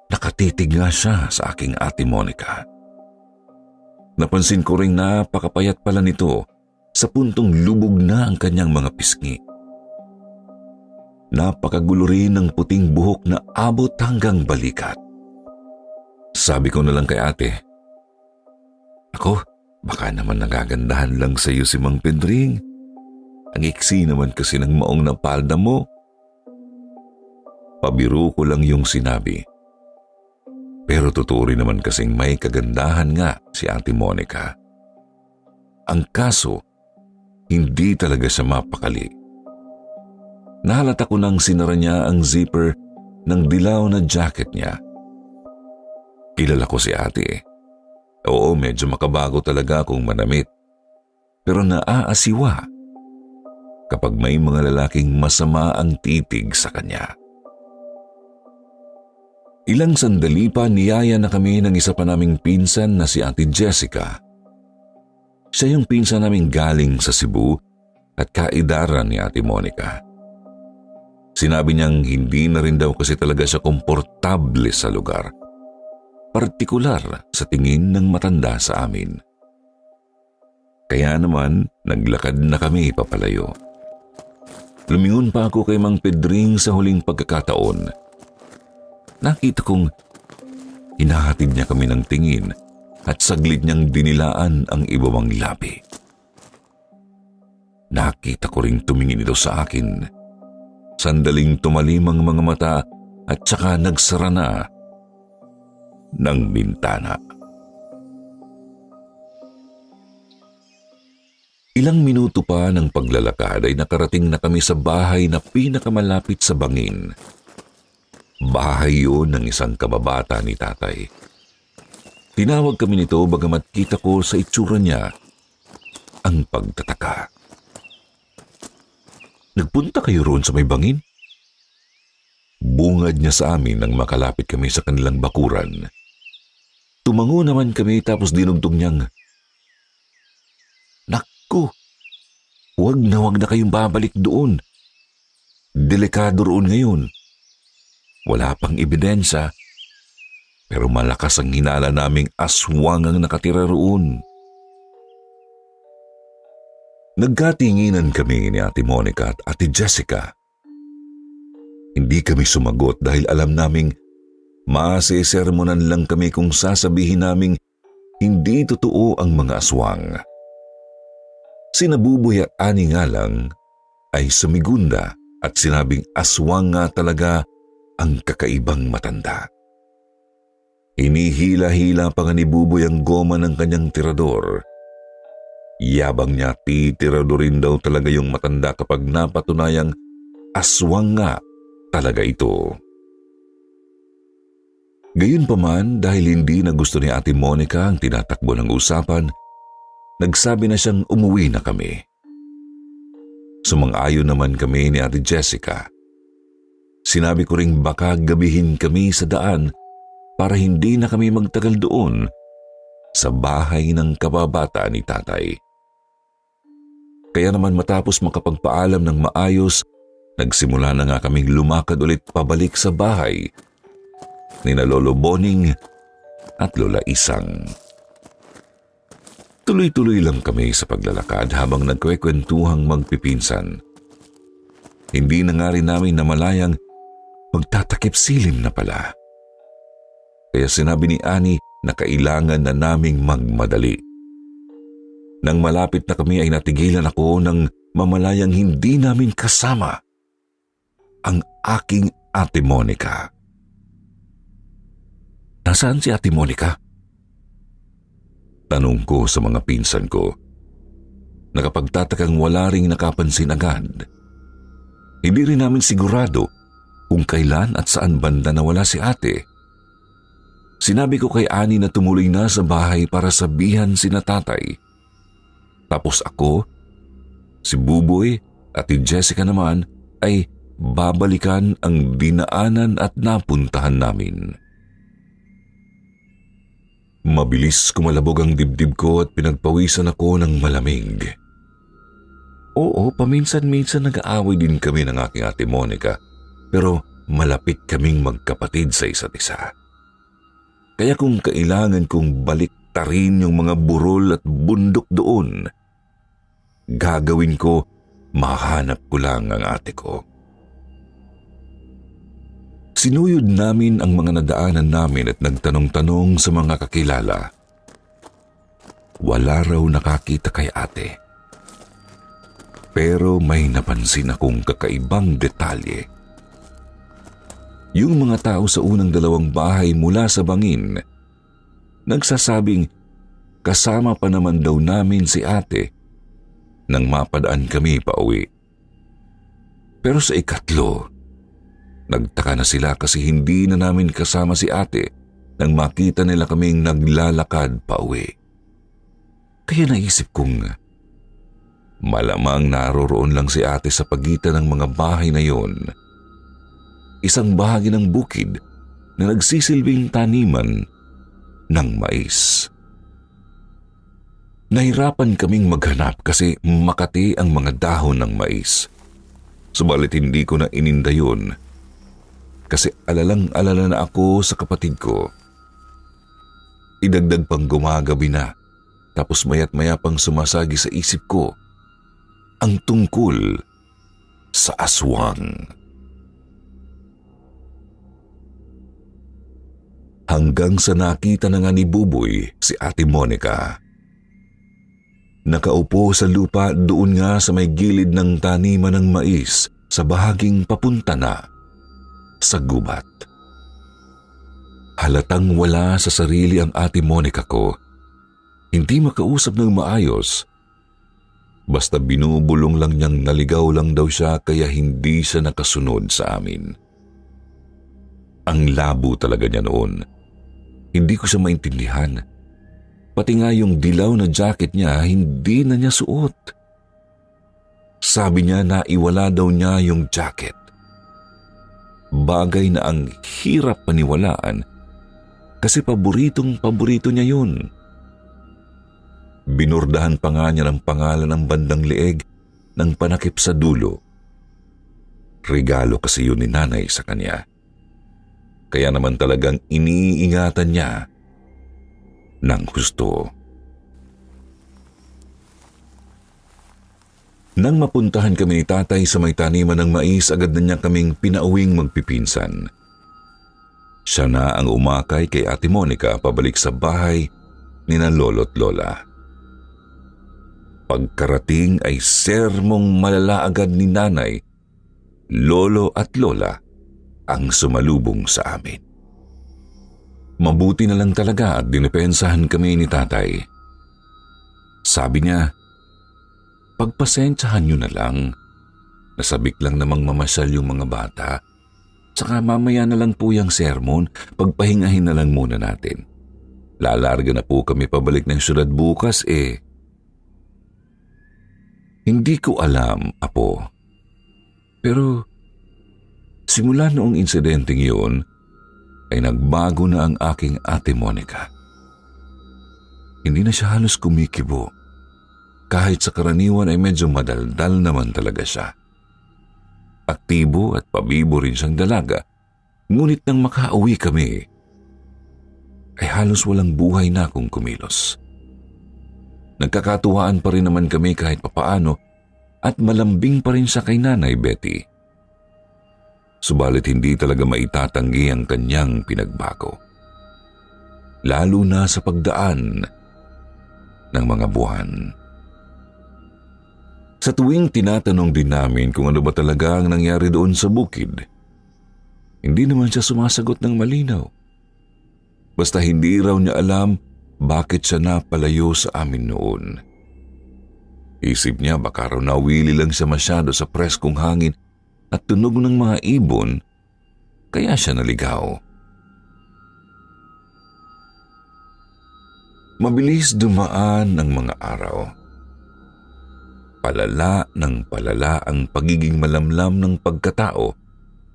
nakatitig nga siya sa aking Ate Monica. Napansin ko ring napakapayat pala nito sa puntong lubog na ang kanyang mga pisngi. Napakagulo rin ng puting buhok na abot hanggang balikat. Sabi ko na lang kay ate, ako, baka naman nagagandahan lang sa iyo si Mang Pedring. Ang iksi naman kasi ng maong na palda mo. Pabiro ko lang yung sinabi. Pero totoo rin naman kasing may kagandahan nga si Ate Monica. Ang kaso, hindi talaga siya mapakali. Nahalata ko nang sinara niya ang zipper ng dilaw na jacket niya. Kilala ko si ate. Oo, medyo makabago talaga kung manamit. Pero naaasiwa kapag may mga lalaking masama ang titig sa kanya. Ilang sandali pa niyaya na kami ng isa pa naming pinsan na si Ate Jessica. Siya yung pinsan naming galing sa Cebu at kaedaran ni Ate Monica. Sinabi niyang hindi na rin daw kasi talaga siya komportable sa lugar. Partikular sa tingin ng matanda sa amin. Kaya naman, naglakad na kami papalayo. Lumingon pa ako kay Mang Pedring sa huling pagkakataon. Nakita kong hinahatid niya kami ng tingin at saglit niyang dinilaan ang ibabang labi. Nakita ko ring tumingin ito sa akin. Sandaling tumalim ang mga mata at saka nagsara na ng bintana. Ilang minuto pa ng paglalakad ay nakarating na kami sa bahay na pinakamalapit sa bangin. Bahay yun ng isang kababata ni tatay. Tinawag kami nito bagamat kita ko sa itsura niya ang pagtataka. Nagpunta kayo roon sa may bangin? Bungad niya sa amin nang makalapit kami sa kanilang bakuran. Tumango naman kami tapos dinugtong niyang, "Naku, huwag na kayong babalik doon. Delikado roon ngayon. Wala pang ebidensya, pero malakas ang hinala naming aswang ang nakatira roon." Nagkatinginan kami ni Ate Monica at Ate Jessica. Hindi kami sumagot dahil alam naming masisermonan lang kami kung sasabihin naming hindi totoo ang mga aswang. Sina Buboy at Ani nga lang ay sumigunda at sinabing aswang nga talaga ang kakaibang matanda. Hinihila-hila pa nga ni Buboy ang goma ng kanyang tirador. Yabang niya titiradorin daw talaga yung matanda kapag napatunayang aswang nga talaga ito. Gayunpaman, dahil hindi na gusto ni Ate Monica ang tinatakbo ng usapan, nagsabi na siyang umuwi na kami. Sumang-ayon naman kami ni Ate Jessica. Sinabi ko ring baka gabihin kami sa daan para hindi na kami magtagal doon sa bahay ng kababata ni tatay. Kaya naman matapos makapagpaalam ng maayos, nagsimula na nga kaming lumakad ulit pabalik sa bahay nina Lolo Boning at Lola Isang. Tuloy-tuloy lang kami sa paglalakad habang nagkwekwentuhang magpipinsan. Hindi na nga rin namin namalayang magtatakip silim na pala. Kaya sinabi ni Ani na kailangan na naming magmadali. Nang malapit na kami ay natigilan ako nang mamalayang hindi namin kasama ang aking Ate Monica. "Nasaan si Ate Monica?" tanong ko sa mga pinsan ko. Nakapagtatakang wala ring nakapansin agad. Hindi rin namin sigurado kung kailan at saan banda nawala si ate. Sinabi ko kay Ani na tumuloy na sa bahay para sabihan sina tatay. Tapos ako, si Buboy at si Jessica naman ay babalikan ang dinaanan at napuntahan namin. Mabilis kumalabog ang dibdib ko at pinagpawisan ako ng malamig. Oo, paminsan-minsan nag-aaway din kami ng aking Ate Monica, pero malapit kaming magkapatid sa isa't isa. Kaya kung kailangan kong baliktarin yung mga burol at bundok doon, gagawin ko, mahanap ko lang ang ate ko. Sinuyod namin ang mga nadaanan namin at nagtanong-tanong sa mga kakilala. Wala raw nakakita kay ate. Pero may napansin akong kakaibang detalye. Yung mga tao sa unang dalawang bahay mula sa bangin, nagsasabing kasama pa naman daw namin si ate nang mapadaan kami pauwi. Pero sa ikatlo, nagtaka na sila kasi hindi na namin kasama si ate nang makita nila kaming naglalakad pauwi. Kaya naisip kong malamang naroroon lang si ate sa pagitan ng mga bahay na yon. Isang bahagi ng bukid na nagsisilbing taniman ng mais. Nahirapan kaming maghanap kasi makati ang mga dahon ng mais. Subalit hindi ko na ininda yun kasi alalang-alala na ako sa kapatid ko. Idagdag pang gumagabi na tapos mayat-maya pang sumasagi sa isip ko ang tungkol sa aswang. Hanggang sa nakita na nga ni Buboy si Ate Monica. Nakaupo sa lupa doon nga sa may gilid ng taniman ng mais sa bahaging papunta na sa gubat. Halatang wala sa sarili ang Ate Monica ko. Hindi makausap ng maayos. Basta binubulong lang niyang naligaw lang daw siya kaya hindi siya nakasunod sa amin. Ang labo talaga niya noon. Hindi ko siya maintindihan. Pati nga yung dilaw na jacket niya, hindi na niya suot. Sabi niya na iwala daw niya yung jacket. Bagay na ang hirap paniwalaan kasi paboritong-paborito niya yun. Binurdahan pa nga niya ng pangalan ng bandang leeg ng panakip sa dulo. Regalo kasi yun ni nanay sa kanya. Kaya naman talagang iniingatan niya ng husto. Nang mapuntahan kami ni tatay sa may taniman ng mais, agad na niya kaming pinauwing magpipinsan. Siya na ang umakay kay Ate Monica pabalik sa bahay ni na lolo't lola. Pagkarating ay sermong malala agad ni nanay, lolo at lola ang sumalubong sa amin. Mabuti na lang talaga at dinipensahan kami ni tatay. Sabi niya, pagpasensyahan niyo na lang. Nasabik lang namang mamasyal yung mga bata. Saka mamaya na lang po yung sermon, pagpahingahin na lang muna natin. Lalarga na po kami pabalik ng syudad bukas eh. Hindi ko alam, apo. Pero simula noong insidenteng yun, ay nagbago na ang aking Ate Monica. Hindi na siya halos kumikibo. Kahit sa karaniwan ay medyo madaldal naman talaga siya. Aktibo at pabibo rin siyang dalaga, ngunit nang makauwi kami, ay halos walang buhay na akong kumilos. Nagkakatuwaan pa rin naman kami kahit papaano at malambing pa rin siya kay Nanay Betty. Subalit hindi talaga maitatanggi ang kanyang pinagbago. Lalo na sa pagdaan ng mga buwan. Sa tuwing tinatanong din namin kung ano ba talaga ang nangyari doon sa bukid, hindi naman siya sumasagot ng malinaw. Basta hindi raw niya alam bakit siya napalayo sa amin noon. Isip niya baka raw nawili lang siya masyado sa preskong hangin at tunog ng mga ibon, kaya siya naligaw. Mabilis dumaan ang mga araw. Palala ng palala ang pagiging malamlam ng pagkatao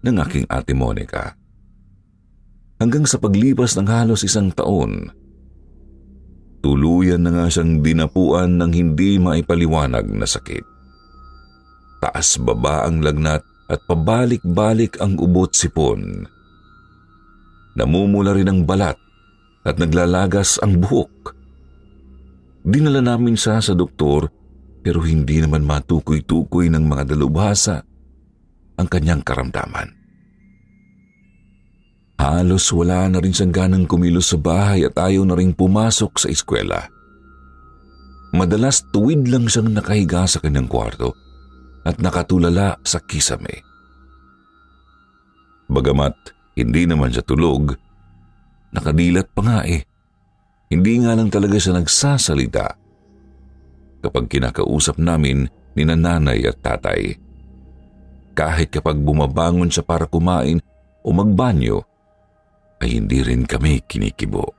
ng aking Ate Monica. Hanggang sa paglipas ng halos 1 taon, tuluyan na nga siyang dinapuan ng hindi maipaliwanag na sakit. Taas-baba ang lagnat at pabalik-balik ang ubot sipon. Namumula rin ang balat at naglalagas ang buhok. Dinala namin siya sa doktor pero hindi naman matukoy-tukoy ng mga dalubhasa ang kanyang karamdaman. Halos wala na rin siyang ganang kumilos sa bahay at ayaw na rin pumasok sa eskwela. Madalas tuwid lang siyang nakahiga sa kanyang kwarto at nakatulala sa kisame. Bagamat hindi naman siya tulog, nakadilat pa nga eh. Hindi nga lang talaga siya nagsasalita kapag kinakausap namin ni nanay at tatay. Kahit kapag bumabangon siya para kumain o magbanyo, ay hindi rin kami kinikibo.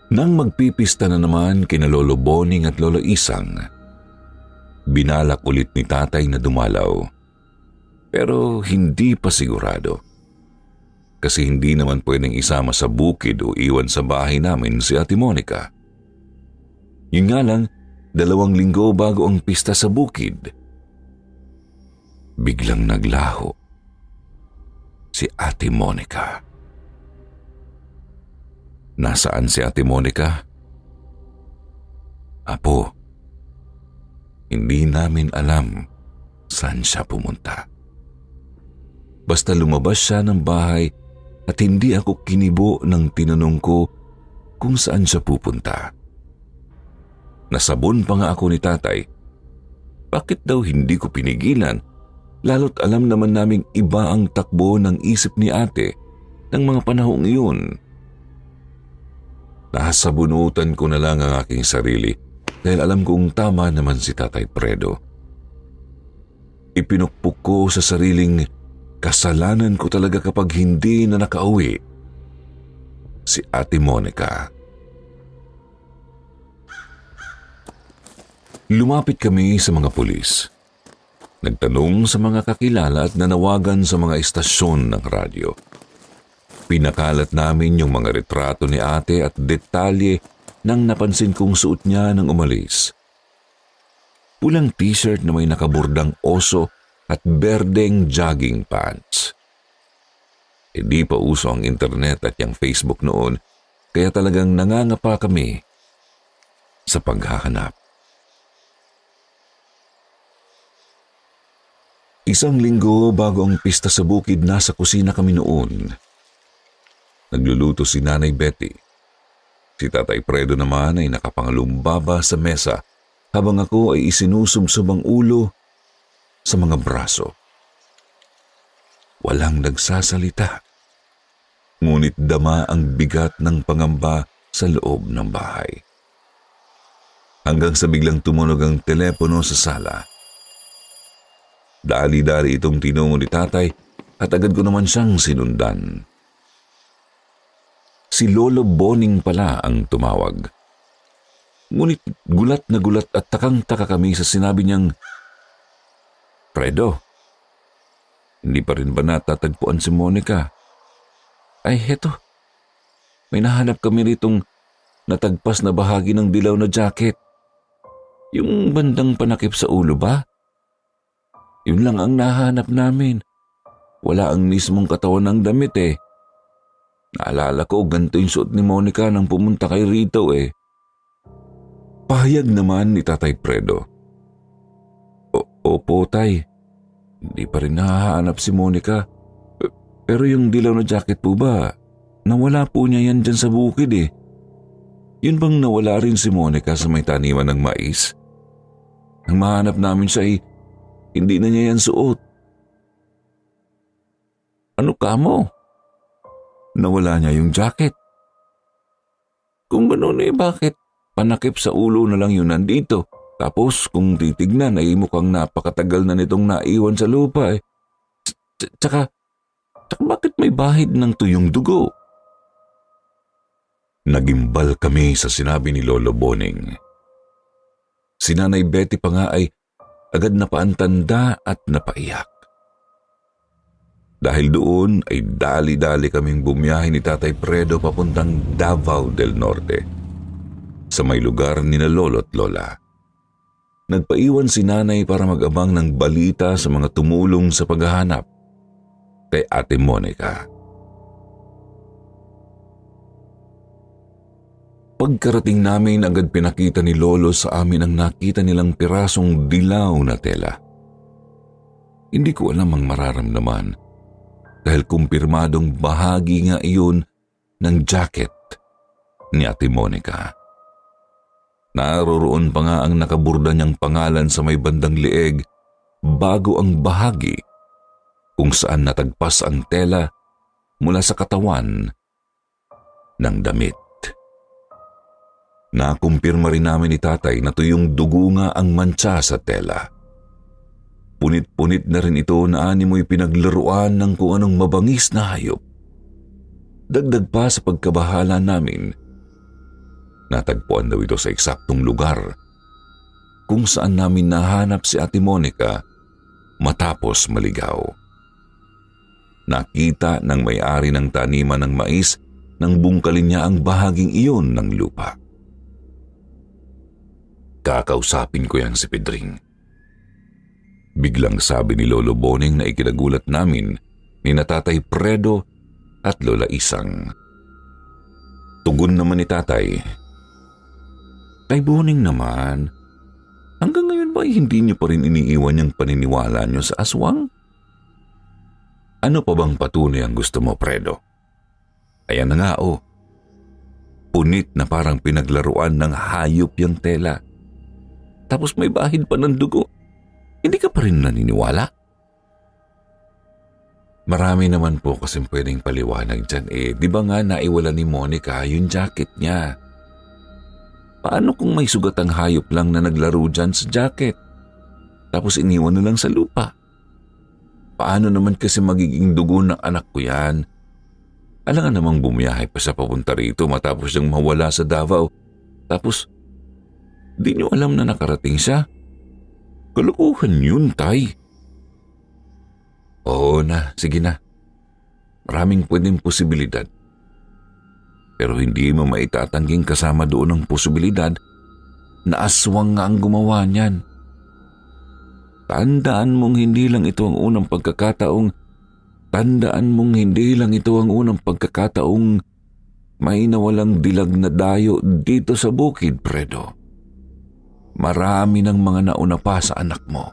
Nang magpipista na naman kina Lolo Boning at Lolo Isang, binalak ulit ni tatay na dumalaw. Pero hindi pa sigurado. Kasi hindi naman pwedeng isama sa bukid o iwan sa bahay namin si Ate Monica. Yun nga lang, 2 linggo bago ang pista sa bukid, biglang naglaho si Ate Monica. Nasaan si Ate Monica? Apo, hindi namin alam saan siya pumunta. Basta lumabas siya ng bahay at hindi ako kinibo nang tinanong ko kung saan siya pupunta. Nasabon pa nga ako ni tatay. Bakit daw hindi ko pinigilan? Lalo't alam naman naming iba ang takbo ng isip ni ate ng mga panahong iyon. Nasabunutan ko na lang ang aking sarili dahil alam kong tama naman si Tatay Fredo. Ipinukpok ko sa sariling kasalanan ko talaga kapag hindi na nakauwi si Ate Monica. Lumapit kami sa mga pulis. Nagtanong sa mga kakilala at nanawagan sa mga istasyon ng radyo. Pinakalat namin yung mga retrato ni ate at detalye nang napansin kong suot niya nang umalis. Pulang t-shirt na may nakaburdang oso at berdeng jogging pants. Hindi pa uso ang internet at yung Facebook noon, kaya talagang nangangapa kami sa paghahanap. 1 linggo bago ang pista sa bukid, nasa kusina kami noon. Nagluluto si Nanay Betty. Si Tatay Fredo naman ay nakapangalumbaba sa mesa habang ako ay isinusubsob ang ulo sa mga braso. Walang nagsasalita. Ngunit dama ang bigat ng pangamba sa loob ng bahay. Hanggang sa biglang tumunog ang telepono sa sala. Dali-dali itong tinungo ni tatay at agad ko naman siyang sinundan. Si Lolo Boning pala ang tumawag. Ngunit gulat na gulat at takang-taka kami sa sinabi niyang, "Fredo, hindi pa rin ba natatagpuan si Monica?" "Ay, heto. May nahanap kami ritong natagpas na bahagi ng dilaw na jacket. Yung bandang panakip sa ulo ba? Yun lang ang nahanap namin. Wala ang mismong katawan ng damit eh. Naalala ko, ganito yung suot ni Monica nang pumunta kay Rito eh." Pahayag naman ni Tatay Fredo. Opo, tay. Hindi pa rin nahahanap si Monica. Pero yung dilaw na jacket po ba, nawala po niya yan dyan sa bukid eh. Yun bang nawala rin si Monica sa may taniman ng mais? Nang mahanap namin siya eh, hindi na niya yan suot. Ano ka mo? Nawala niya yung jacket. Kung gano'n eh, bakit panakip sa ulo na lang yun nandito? Tapos kung titignan ay mukhang napakatagal na nitong naiwan sa lupa eh. Tsaka bakit may bahid ng tuyong dugo? Nagimbal kami sa sinabi ni Lolo Boning. Si Nanay Betty pa nga ay agad napaantanda at napaiyak. Dahil doon ay dali-dali kaming bumiyahe ni Tatay Fredo papuntang Davao del Norte, sa may lugar ni na Lolo at Lola. Nagpaiwan si Nanay para mag-abang ng balita sa mga tumulong sa paghahanap kay Ate Monica. Pagkarating namin, agad pinakita ni Lolo sa amin ang nakita nilang pirasong dilaw na tela. Hindi ko alam ang mararamdaman dahil kumpirmadong bahagi nga iyon ng jacket ni Ate Monica. Naroroon pa nga ang nakaburda niyang pangalan sa may bandang leeg bago ang bahagi kung saan natagpas ang tela mula sa katawan ng damit. Nakumpirma rin namin ni tatay na tuyong dugo nga ang mantsa sa tela. Punit-punit na rin ito na animoy pinaglaruan ng kung anong mabangis na hayop. Dagdag pa sa pagkabahala namin, natagpuan daw ito sa eksaktong lugar kung saan namin nahanap si Ate Monica matapos maligaw. Nakita ng may-ari ng taniman ng mais nang bungkalin niya ang bahaging iyon ng lupa. Kakausapin ko yan si Pedring. Biglang sabi ni Lolo Boning na ikinagulat namin ni Tatay Fredo at Lola Isang. Tugon naman ni tatay, "Tay Boning naman, hanggang ngayon ba hindi niyo pa rin iniiwan yung paniniwala niyo sa aswang? Ano pa bang patunay ang gusto mo, Fredo?" Ayan na nga oh. Punit na parang pinaglaruan ng hayop yung tela. Tapos may bahid pa ng dugo. Hindi ka pa rin naniniwala? Marami naman po kasing pwedeng paliwanag dyan eh. Di ba nga naiwala ni Monica yung jacket niya? Paano kung may sugat ang hayop lang na naglaro dyan sa jacket? Tapos iniwan na lang sa lupa? Paano naman kasi magiging dugo ng anak ko yan? Alangan namang bumiyahe pa siya papunta rito matapos siyang mawala sa Davao. Tapos, di niyo alam na nakarating siya? Kalukuhan yun, tay. Oo na, sige na. Maraming pwedeng posibilidad. Pero hindi mo maitatangging kasama doon ang posibilidad na aswang nga ang gumawa niyan. Tandaan mong hindi lang ito ang unang pagkakataong may nawalang dilag na dayo dito sa bukid, Fredo. Marami ng mga nauna pa sa anak mo.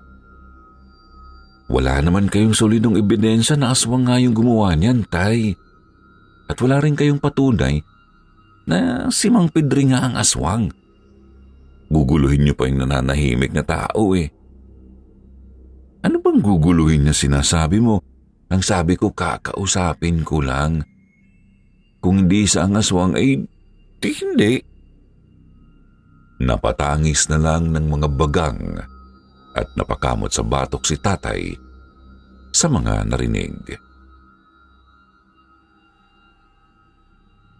Wala naman kayong solidong ebidensya na aswang nga yung gumawa niyan, tay. At wala rin kayong patunay na si Mang Pedring nga ang aswang. Guguluhin niyo pa yung nananahimik na tao eh. Ano bang guguluhin niya sinasabi mo? Ang sabi ko, kakausapin ko lang. Kung hindi siya ang aswang, ay di hindi. Napatangis na lang ng mga bagang at napakamot sa batok si tatay sa mga narinig.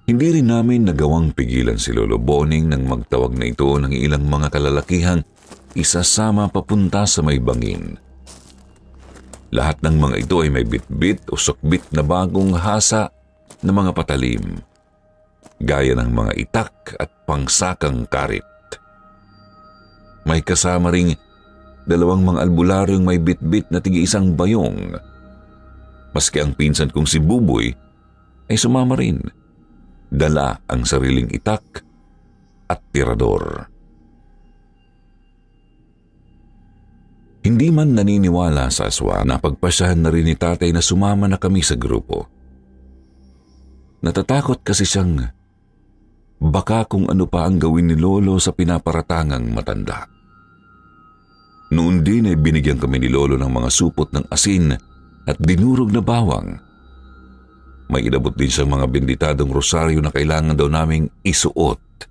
Hindi rin namin nagawang pigilan si Lolo Boning nang magtawag na ito ng ilang mga kalalakihang isasama papunta sa may bangin. Lahat ng mga ito ay may bitbit o sukbit na bagong hasa na mga patalim, gaya ng mga itak at pangsakang karit. May kasama ring 2 mga albularyong may bitbit na tig-isang bayong. Maski ang pinsan kong si Buboy ay sumama rin. Dala ang sariling itak at tirador. Hindi man naniniwala sa aswang, napagpasyahan na rin ni tatay na sumama na kami sa grupo. Natatakot kasi siyang baka kung ano pa ang gawin ni Lolo sa pinaparatangang matanda. Noon din ay binigyan kami ni Lolo ng mga supot ng asin at dinurog na bawang. May inabot din siyang mga benditadong rosaryo na kailangan daw naming isuot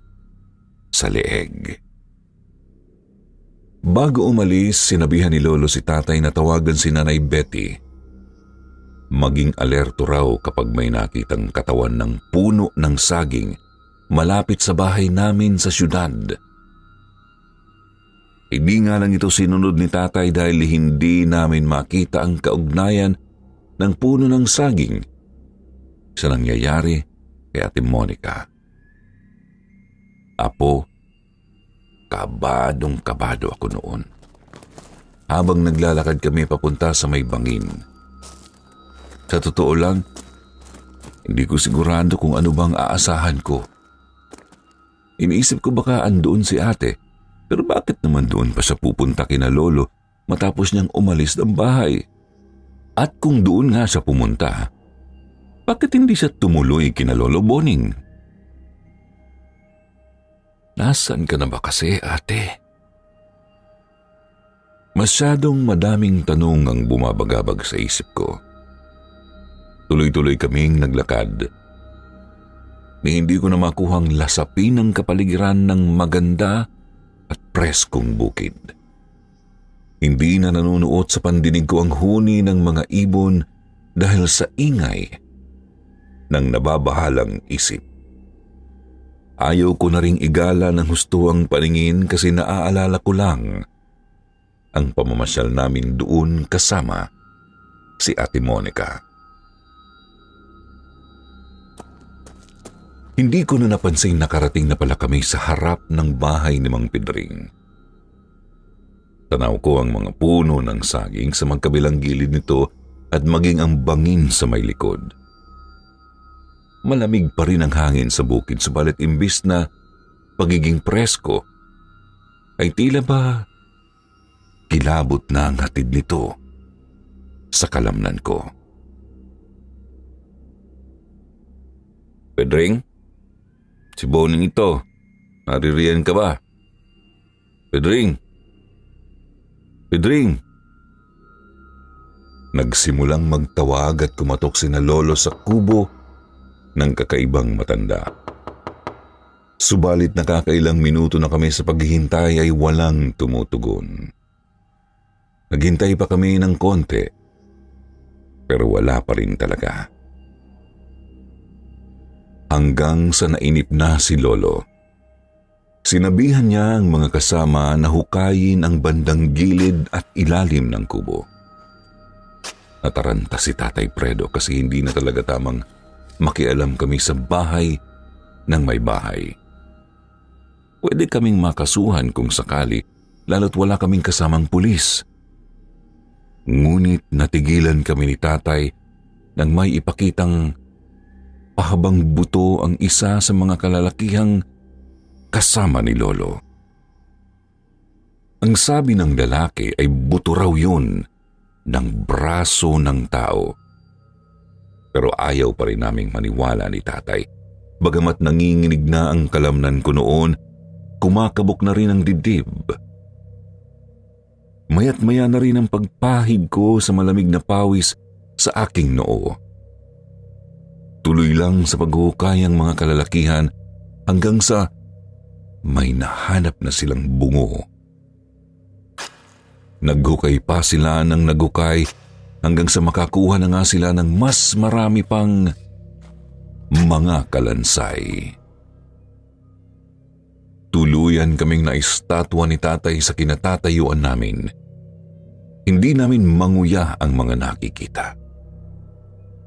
sa leeg. Bago umalis, sinabihan ni Lolo si tatay na tawagan si Nanay Betty. Maging alerto raw kapag may nakitang katawan ng puno ng saging malapit sa bahay namin sa syudad. Hindi nga lang ito sinunod ni tatay dahil hindi namin makita ang kaugnayan ng puno ng saging sa nangyayari kay Ate Monica. Apo, kabadong-kabado ako noon. Habang naglalakad kami papunta sa may bangin. Sa totoo lang, hindi ko sigurado kung ano bang aasahan ko. Iniisip ko baka andoon si ate, pero bakit naman doon pa siya pupunta kina Lolo matapos niyang umalis ng bahay? At kung doon nga siya pumunta, bakit hindi siya tumuloy kina Lolo Boning? Nasaan ka na ba kasi, ate? Masyadong madaming tanong ang bumabagabag sa isip ko. Tuloy-tuloy kaming naglakad. Ni hindi ko na makuhang lasapin ang kapaligiran ng maganda at preskong bukid. Hindi na nanunuot sa pandinig ko ang huni ng mga ibon dahil sa ingay ng nababahalang isip. Ayaw ko na ring igala ng husto ang paningin kasi naaalala ko lang ang pamamasyal namin doon kasama si Ate Monica. Hindi ko na napansing nakarating na pala kami sa harap ng bahay ni Mang Pedring. Tanaw ko ang mga puno ng saging sa magkabilang gilid nito at maging ang bangin sa may likod. Malamig pa rin ang hangin sa bukid subalit imbis na pagiging presko ay tila ba kilabot na ang hatid nito sa kalamnan ko. Pedring? Si Boning ito. Naririyan ka ba? Pedring? Pedring? Nagsimulang magtawag at kumatok sina Lolo sa kubo ng kakaibang matanda. Subalit nakakailang minuto na kami sa paghihintay ay walang tumutugon. Naghintay pa kami ng konti, pero wala pa rin talaga. Hanggang sa nainip na si Lolo. Sinabihan niya ang mga kasama na hukayin ang bandang gilid at ilalim ng kubo. Nataranta si Tatay Fredo kasi hindi na talaga tamang makialam kami sa bahay ng may bahay. Pwede kaming makasuhan kung sakali, lalo't wala kaming kasamang pulis. Ngunit natigilan kami ni Tatay nang may ipakitang pahabang buto ang isa sa mga kalalakihang kasama ni Lolo. Ang sabi ng lalaki ay buto raw yun ng braso ng tao. Pero ayaw pa rin naming maniwala ni Tatay. Bagamat nanginginig na ang kalamnan ko noon, kumakabok na rin ang dibdib. Maya't maya na rin ang pagpahid ko sa malamig na pawis sa aking noo. Tuloy lang sa paghuhukay ang mga kalalakihan hanggang sa may nahanap na silang bungo. Naghukay pa sila ng naghukay hanggang sa makakuha na nga sila ng mas marami pang mga kalansay. Tuluyan kaming naistatwa ni Tatay sa kinatatayuan namin. Hindi namin manguya ang mga nakikita.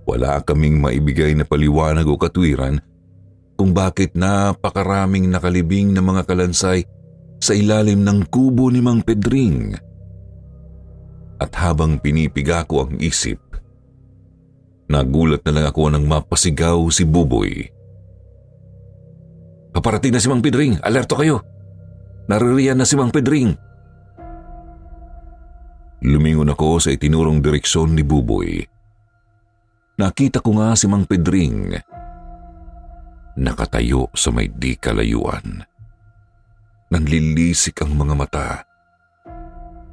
Wala kaming maibigay na paliwanag o katwiran kung bakit napakaraming nakalibing na mga kalansay sa ilalim ng kubo ni Mang Pedring. At habang pinipiga ko ang isip, nagulat na lang ako nang mapasigaw si Buboy. Paparating na si Mang Pedring! Alerto kayo! Naririyan na si Mang Pedring! Lumingon ako sa itinurong direksyon ni Buboy. Nakita ko nga si Mang Pedring nakatayo sa may di kalayuan. Nanlilisik ang mga mata.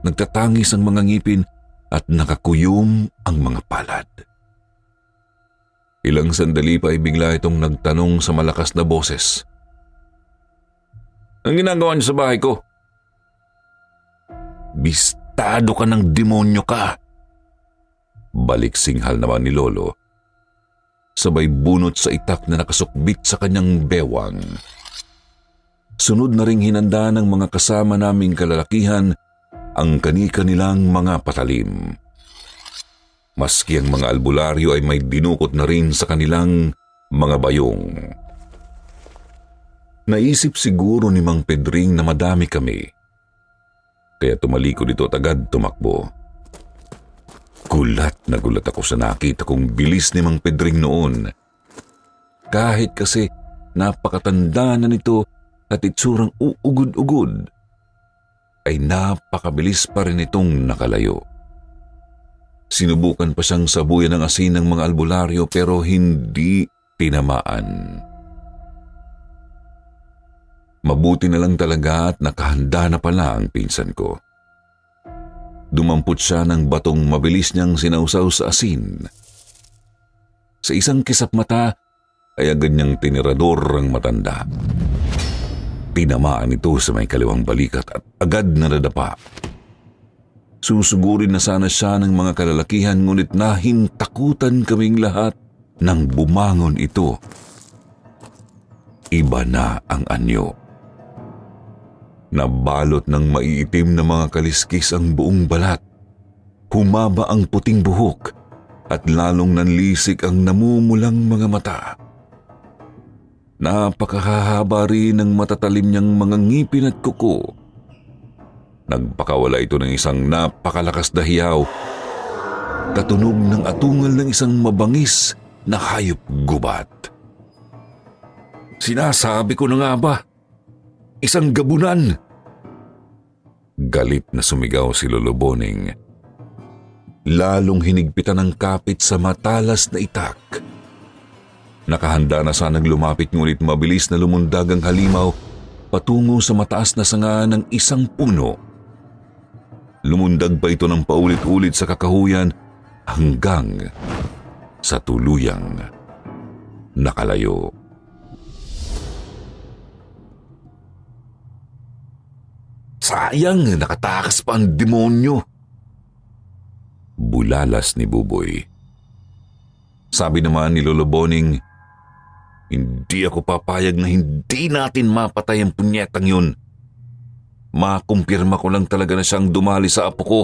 Nagtatangis ang mga ngipin at nakakuyom ang mga palad. Ilang sandali pa ay bigla itong nagtanong sa malakas na boses. Ang ginagawa niyo sa bahay ko? Bistado ka ng demonyo ka! Balik singhal naman ni Lolo. Sabay bunot sa itak na nakasukbit sa kanyang bewang. Sunod na ring hinanda ng mga kasama naming kalalakihan ang kani-kanilang mga patalim. Maski ang mga albularyo ay may dinukot na rin sa kanilang mga bayong. Naisip siguro ni Mang Pedring na madami kami. Kaya tumalikod ito at agad tumakbo. Gulat na gulat ako sa nakita kong bilis ni Mang Pedring noon. Kahit kasi napakatanda na nito at itsurang uugod-ugod, ay napakabilis pa rin itong nakalayo. Sinubukan pa siyang sabuyan ng asin ng mga albularyo pero hindi tinamaan. Mabuti na lang talaga at nakahanda na pala ang pinsan ko. Dumampot siya ng batong mabilis niyang sinausaw sa asin. Sa isang kisap mata ay agad niyang tinirador ang matanda. Tinamaan ito sa may kaliwang balikat at agad na nadapa. Susugurin na sana siya ng mga kalalakihan ngunit nahintakutan kaming lahat nang bumangon ito. Iba na ang anyo. Nabalot ng maiitim na mga kaliskis ang buong balat. Humaba ang puting buhok at lalong nanlisik ang namumulang mga mata. Napakahahaba rin ng matatalim niyang mga ngipin at kuko. Nagpakawala ito ng isang napakalakas na hiyaw, katunog ng atungal ng isang mabangis na hayop gubat. Sinasabi ko na nga ba, isang gabunan! Galit na sumigaw si Lolo Boning. Lalong hinigpitan ng kapit sa matalas na itak. Nakahanda na sanang lumapit ngunit mabilis na lumundag ang halimaw patungo sa mataas na sanga ng isang puno. Lumundag pa ito ng paulit-ulit sa kakahuyan hanggang sa tuluyang nakalayo. Sayang, nakatakas pa ang demonyo. Bulalas ni Buboy. Sabi naman ni Lolo Boning, hindi ako papayag na hindi natin mapatay ang punyetang yun. Makumpirma ko lang talaga na siyang dumali sa apo ko.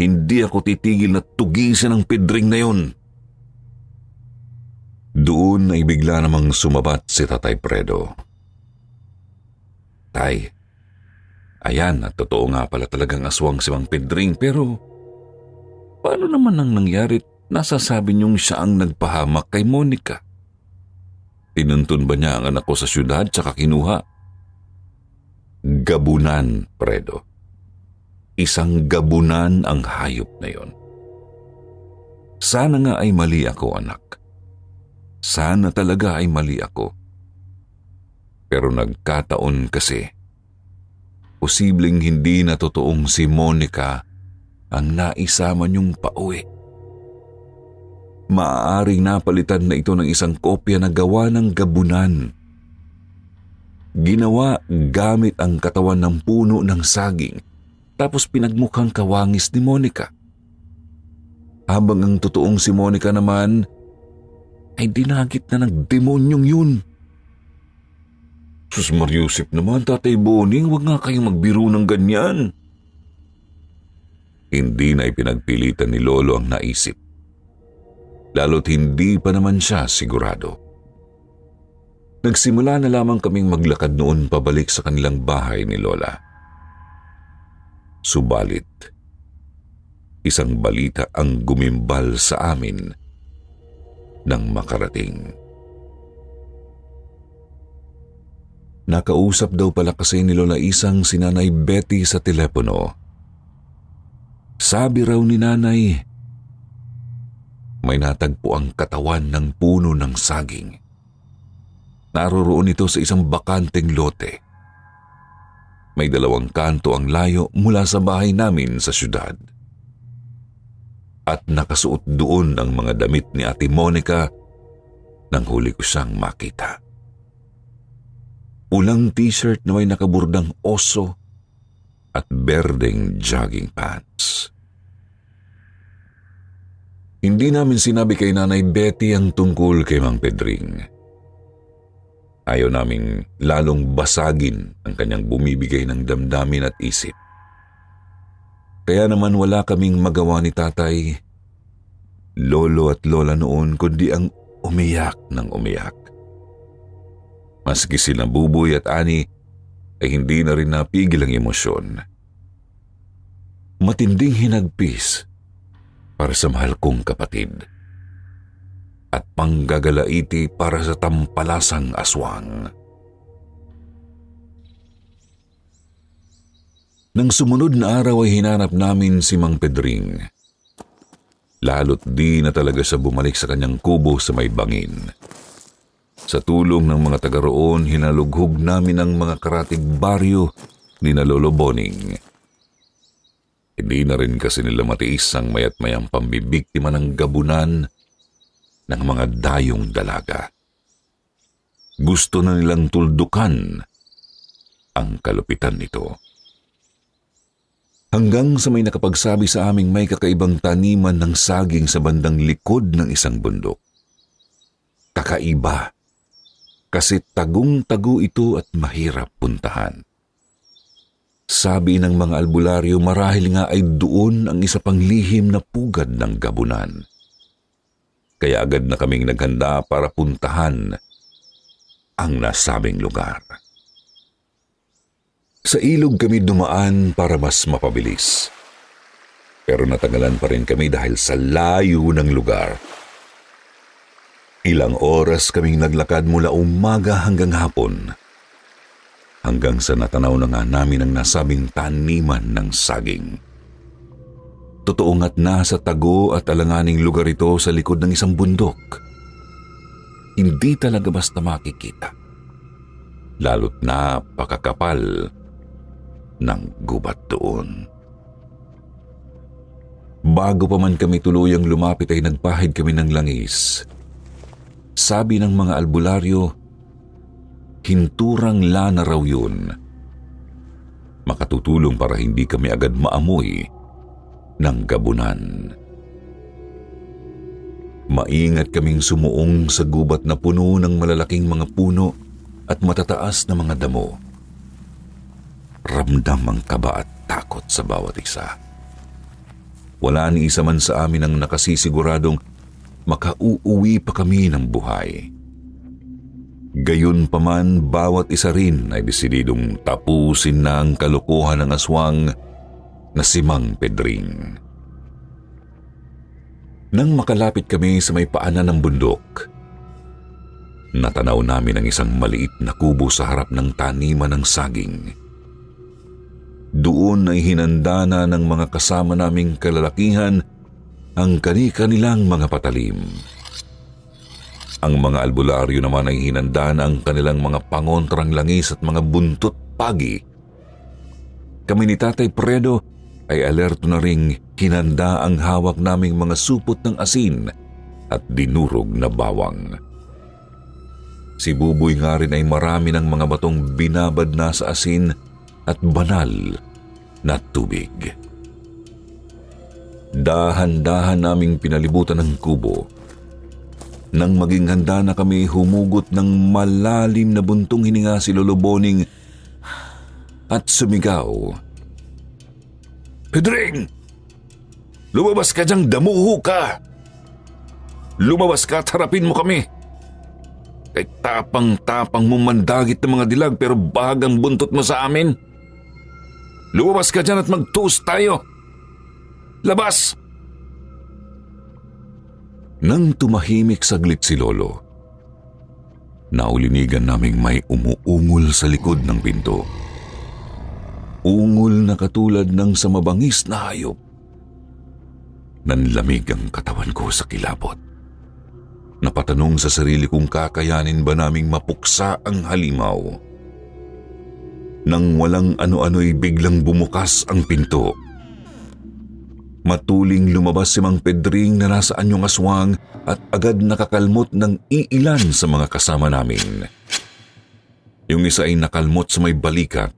Hindi ako titigil na tugisin ang pedring na yun. Doon ay bigla namang sumabat si Tatay Fredo. Tay, ayan at totoo nga pala talagang aswang si Mang Pedring pero paano naman ang nangyari? Nasasabi niyong siya ang nagpahamak kay Monica. Tinuntun ba niya ang anak ko sa syudad tsaka kinuha? Gabunan, Fredo. Isang gabunan ang hayop na yon. Sana nga ay mali ako, anak. Sana talaga ay mali ako. Pero nagkataon kasi, posibleng hindi na totoong si Monica ang naisama niyong pauwi. Maaaring napalitan na ito ng isang kopya na gawa ng gabunan. Ginawa gamit ang katawan ng puno ng saging tapos pinagmukhang kawangis ni Monica. Habang ang totoong si Monica naman ay dinagit na ng demonyong yun. Sus Mariusip naman, Tatay Boning, huwag nga kayong magbiro ng ganyan. Hindi na ipinagpilitan ni Lolo ang naisip. Lalo't hindi pa naman siya sigurado. Nagsimula na lamang kaming maglakad noon pabalik sa kanilang bahay ni Lola. Subalit, isang balita ang gumimbal sa amin nang makarating. Nakausap daw pala kasi ni Lola Isang si Nanay Betty sa telepono. Sabi raw ni Nanay, may natagpo ang katawan ng puno ng saging. Naroroon ito sa isang bakanteng lote. May 2 kanto ang layo mula sa bahay namin sa syudad. At nakasuot doon ang mga damit ni Ate Monica nang huli ko siyang makita. Pulang t-shirt na may nakaburdang oso at berdeng jogging pants. Hindi namin sinabi kay Nanay Betty ang tungkol kay Mang Pedring. Ayaw naming lalong basagin ang kanyang bumibigay ng damdamin at isip. Kaya naman wala kaming magawa ni Tatay, Lolo at Lola noon kundi ang umiyak ng umiyak. Maski sila Buboy at Ani ay hindi na rin napigil ang emosyon. Matinding hinagpis para sa mahal kong kapatid at panggagalaiti para sa tampalasang aswang. Nang sumunod na araw ay hinanap namin si Mang Pedring. Lalo't di na talaga siya bumalik sa kanyang kubo sa may bangin. Sa tulong ng mga taga roon, hinalughog namin ang mga karatig baryo ni na Lolo Boning. Hindi na rin kasi nila matiis ang mayat mayang pambibiktima ng gabunan ng mga dayong dalaga. Gusto na nilang tuldukan ang kalupitan nito. Hanggang sa may nakapagsabi sa aming may kakaibang taniman ng saging sa bandang likod ng isang bundok. Kakaiba, kasi tagong-tago ito at mahirap puntahan. Sabi ng mga albularyo marahil nga ay doon ang isa pang lihim na pugad ng gabunan. Kaya agad na kaming naghanda para puntahan ang nasabing lugar. Sa ilog kami dumaan para mas mapabilis. Pero natagalan pa rin kami dahil sa layo ng lugar. Ilang oras kaming naglakad mula umaga hanggang hapon. Hanggang sa natanaw na nga namin ang nasabing taniman ng saging. Totoo nga't nasa tago at alanganing lugar ito sa likod ng isang bundok. Hindi talaga basta makikita. Lalo't napakakapal ng gubat doon. Bago pa man kami tuluyang lumapit ay nagpahid kami ng langis. Sabi ng mga albularyo, hinturang lana raw yun. Makatutulong para hindi kami agad maamoy ng gabunan. Maingat kaming sumuong sa gubat na puno ng malalaking mga puno at matataas na mga damo. Ramdam ang kaba at takot sa bawat isa. Wala ni isa man sa amin ang nakasisiguradong makauuwi pa kami ng buhay. Gayunpaman, bawat isa rin ay desididong tapusin na ang kalokohan ng aswang na si Mang Pedring. Nang makalapit kami sa may paanan ng bundok, natanaw namin ang isang maliit na kubo sa harap ng taniman ng saging. Doon ay hinanda na ng mga kasama naming kalalakihan ang kani-kanilang mga patalim. Ang mga albularyo naman ay hinanda na ang kanilang mga pangontrang langis at mga buntot pagi. Kami ni Tatay Fredo ay alerto na ring hinanda ang hawak naming mga supot ng asin at dinurog na bawang. Si Buboy nga rin ay marami ng mga batong binabad na sa asin at banal na tubig. Dahan-dahan naming pinalibutan ng kubo. Nang maging handa na kami, humugot ng malalim na buntong hininga si Lolo Boning at sumigaw, "Pedring! Lumabas ka diyang damuho ka! Lumabas ka at harapin mo kami! Kay tapang-tapang mong mandagit ng mga dilag pero bahagang buntot mo sa amin! Lumabas ka dyan at mag-toast tayo! Labas!" Nang tumahimik saglit si Lolo, naulinigan naming may umuungol sa likod ng pinto. Ungol na katulad ng sa mabangis na hayop. Nanlamig ang katawan ko sa kilabot. Napatanong sa sarili kung kakayanin ba naming mapuksa ang halimaw. Nang walang ano-ano'y biglang bumukas ang pinto. Matuling lumabas si Mang Pedring na nasa anyong aswang at agad nakakalmot ng iilan sa mga kasama namin. Yung isa ay nakalmot sa may balikat.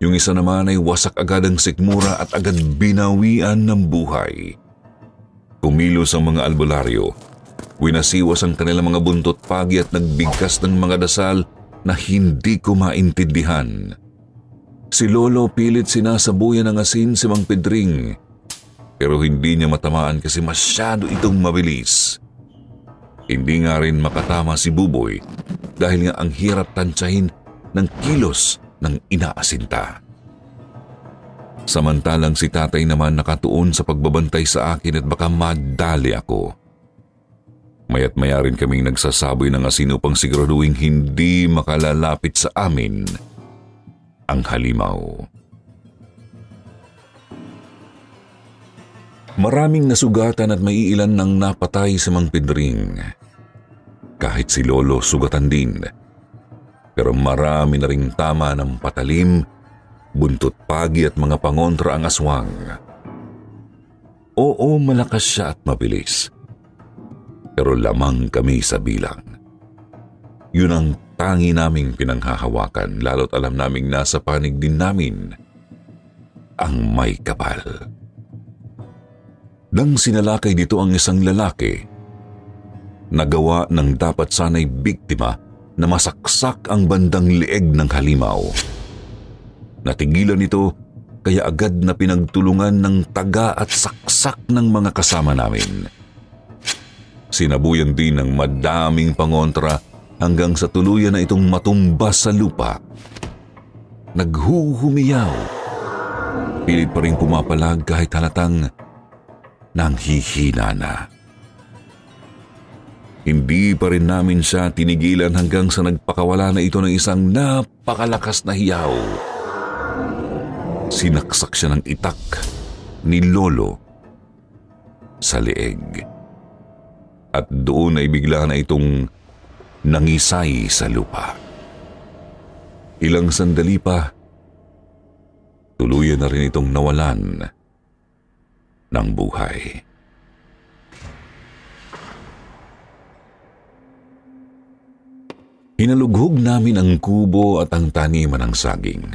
Yung isa naman ay wasak agad ang sikmura at agad binawian ng buhay. Kumilos ang mga albularyo. Winasiwas ang kanilang mga buntot pagi at nagbigkas ng mga dasal na hindi ko maintindihan. Si Lolo pilit sinasabuyan ng asin si Mang Pedring. Pero hindi niya matamaan kasi masyado itong mabilis. Hindi nga rin makatama si Buboy dahil nga ang hirap tansyahin ng kilos ng inaasinta. Samantalang si Tatay naman nakatuon sa pagbabantay sa akin at baka madali ako. Maya't maya rin kaming nagsasaboy ng asin upang siguraduhin hindi makalalapit sa amin ang halimaw. Maraming nasugatan at may ilan nang napatay sa Mang Pedring. Kahit si Lolo sugatan din. Pero marami na ring tama ng patalim, buntot pagi at mga pangontra ang aswang. Oo, malakas siya at mabilis. pero lamang kami sa bilang. Yun ang tangi naming pinanghahawakan, lalo't alam naming nasa panig din namin ang may kapal. Nang sinalakay dito ang isang lalaki, nagawa ng dapat sana'y biktima na masaksak ang bandang leeg ng halimaw. Natigilan ito kaya agad na pinagtulungan ng taga at saksak ng mga kasama namin. Sinabuyan din ng madaming pangontra hanggang sa tuluyan na itong matumba sa lupa. Naghuhumiyaw. Pilit pa rin pumapalag kahit halatang nanghihina na. Hindi pa rin namin siya tinigilan hanggang sa nagpakawala na ito ng isang napakalakas na hiyaw. Sinaksak siya ng itak ni Lolo sa leeg. At doon ay bigla na itong nangisay sa lupa. Ilang sandali pa, tuluyan na rin itong nawalan ng buhay. Hinalughog namin ang kubo at ang taniman ng saging.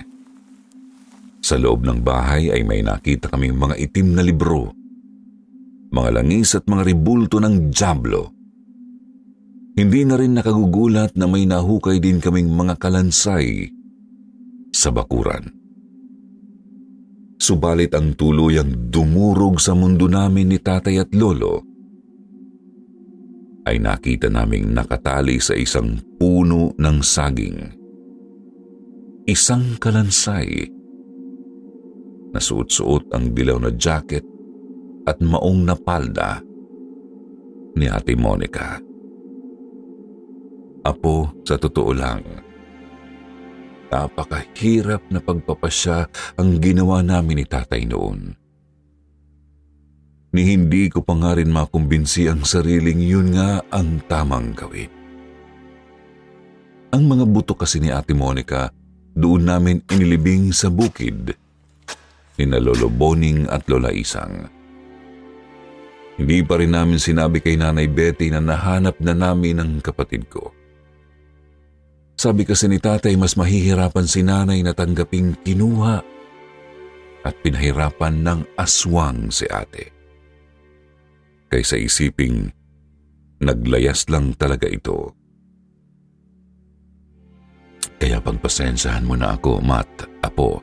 Sa loob ng bahay ay may nakita kaming mga itim na libro, mga langis at mga ribulto ng dyablo. Hindi na rin nakagugulat na may nahukay din kaming mga kalansay sa bakuran. Subalit ang tuluyang dumurog sa mundo namin ni tatay at lolo ay nakita naming nakatali sa isang puno ng saging. Isang kalansay na suot-suot ang dilaw na jacket at maong na palda ni Ate Monica. Apo, sa totoo lang, napakahirap na pagpapasya ang ginawa namin ni tatay noon. Ni hindi ko pa nga rin makumbinsi ang sariling yun nga ang tamang gawin. Ang mga buto kasi ni Ate Monica doon namin inilibing sa bukid ni na Lolo Boning at Lola Isang. Hindi pa rin namin sinabi kay Nanay Betty na nahanap na namin ang kapatid ko. Sabi kasi ni tatay mas mahihirapan si nanay na tanggaping kinuha at pinahirapan ng aswang si ate. Kaysa isiping naglayas lang talaga ito. Kaya pagpasensyahan mo na ako, Mat, Apo.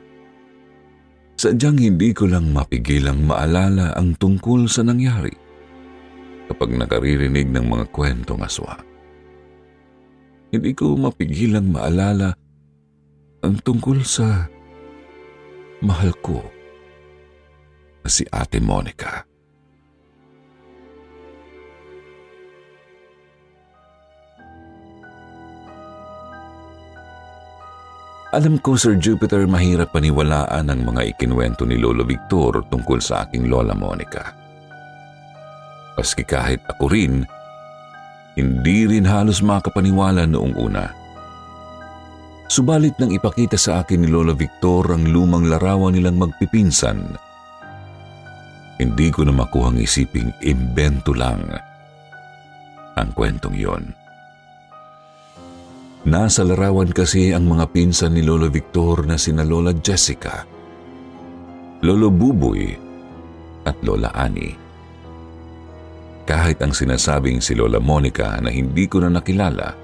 Sadyang hindi ko lang mapigilang maalala ang tungkol sa nangyari kapag nakaririnig ng mga kwentong aswang. Hindi ko mapigilang maalala ang tungkol sa mahal ko na si Ate Monica. Alam ko, Sir Jupiter, mahirap paniwalaan ang mga ikinwento ni Lolo Victor tungkol sa aking Lola Monica. Paski kahit ako rin, hindi rin halos makapaniwala noong una. Subalit nang ipakita sa akin ni Lolo Victor ang lumang larawan nilang magpipinsan, hindi ko na makuhang isiping imbento lang ang kwentong yon. Nasa larawan kasi ang mga pinsan ni Lolo Victor na sina Lola Jessica, Lolo Buboy at Lola Annie. Kahit ang sinasabing si Lola Monica na hindi ko na nakilala,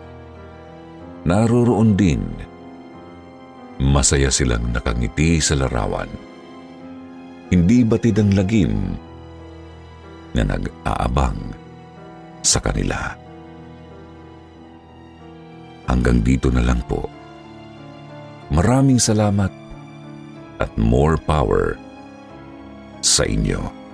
naroroon din. Masaya silang nakangiti sa larawan. Hindi batid ang lagim na nag-aabang sa kanila. Hanggang dito na lang po. Maraming salamat at more power sa inyo.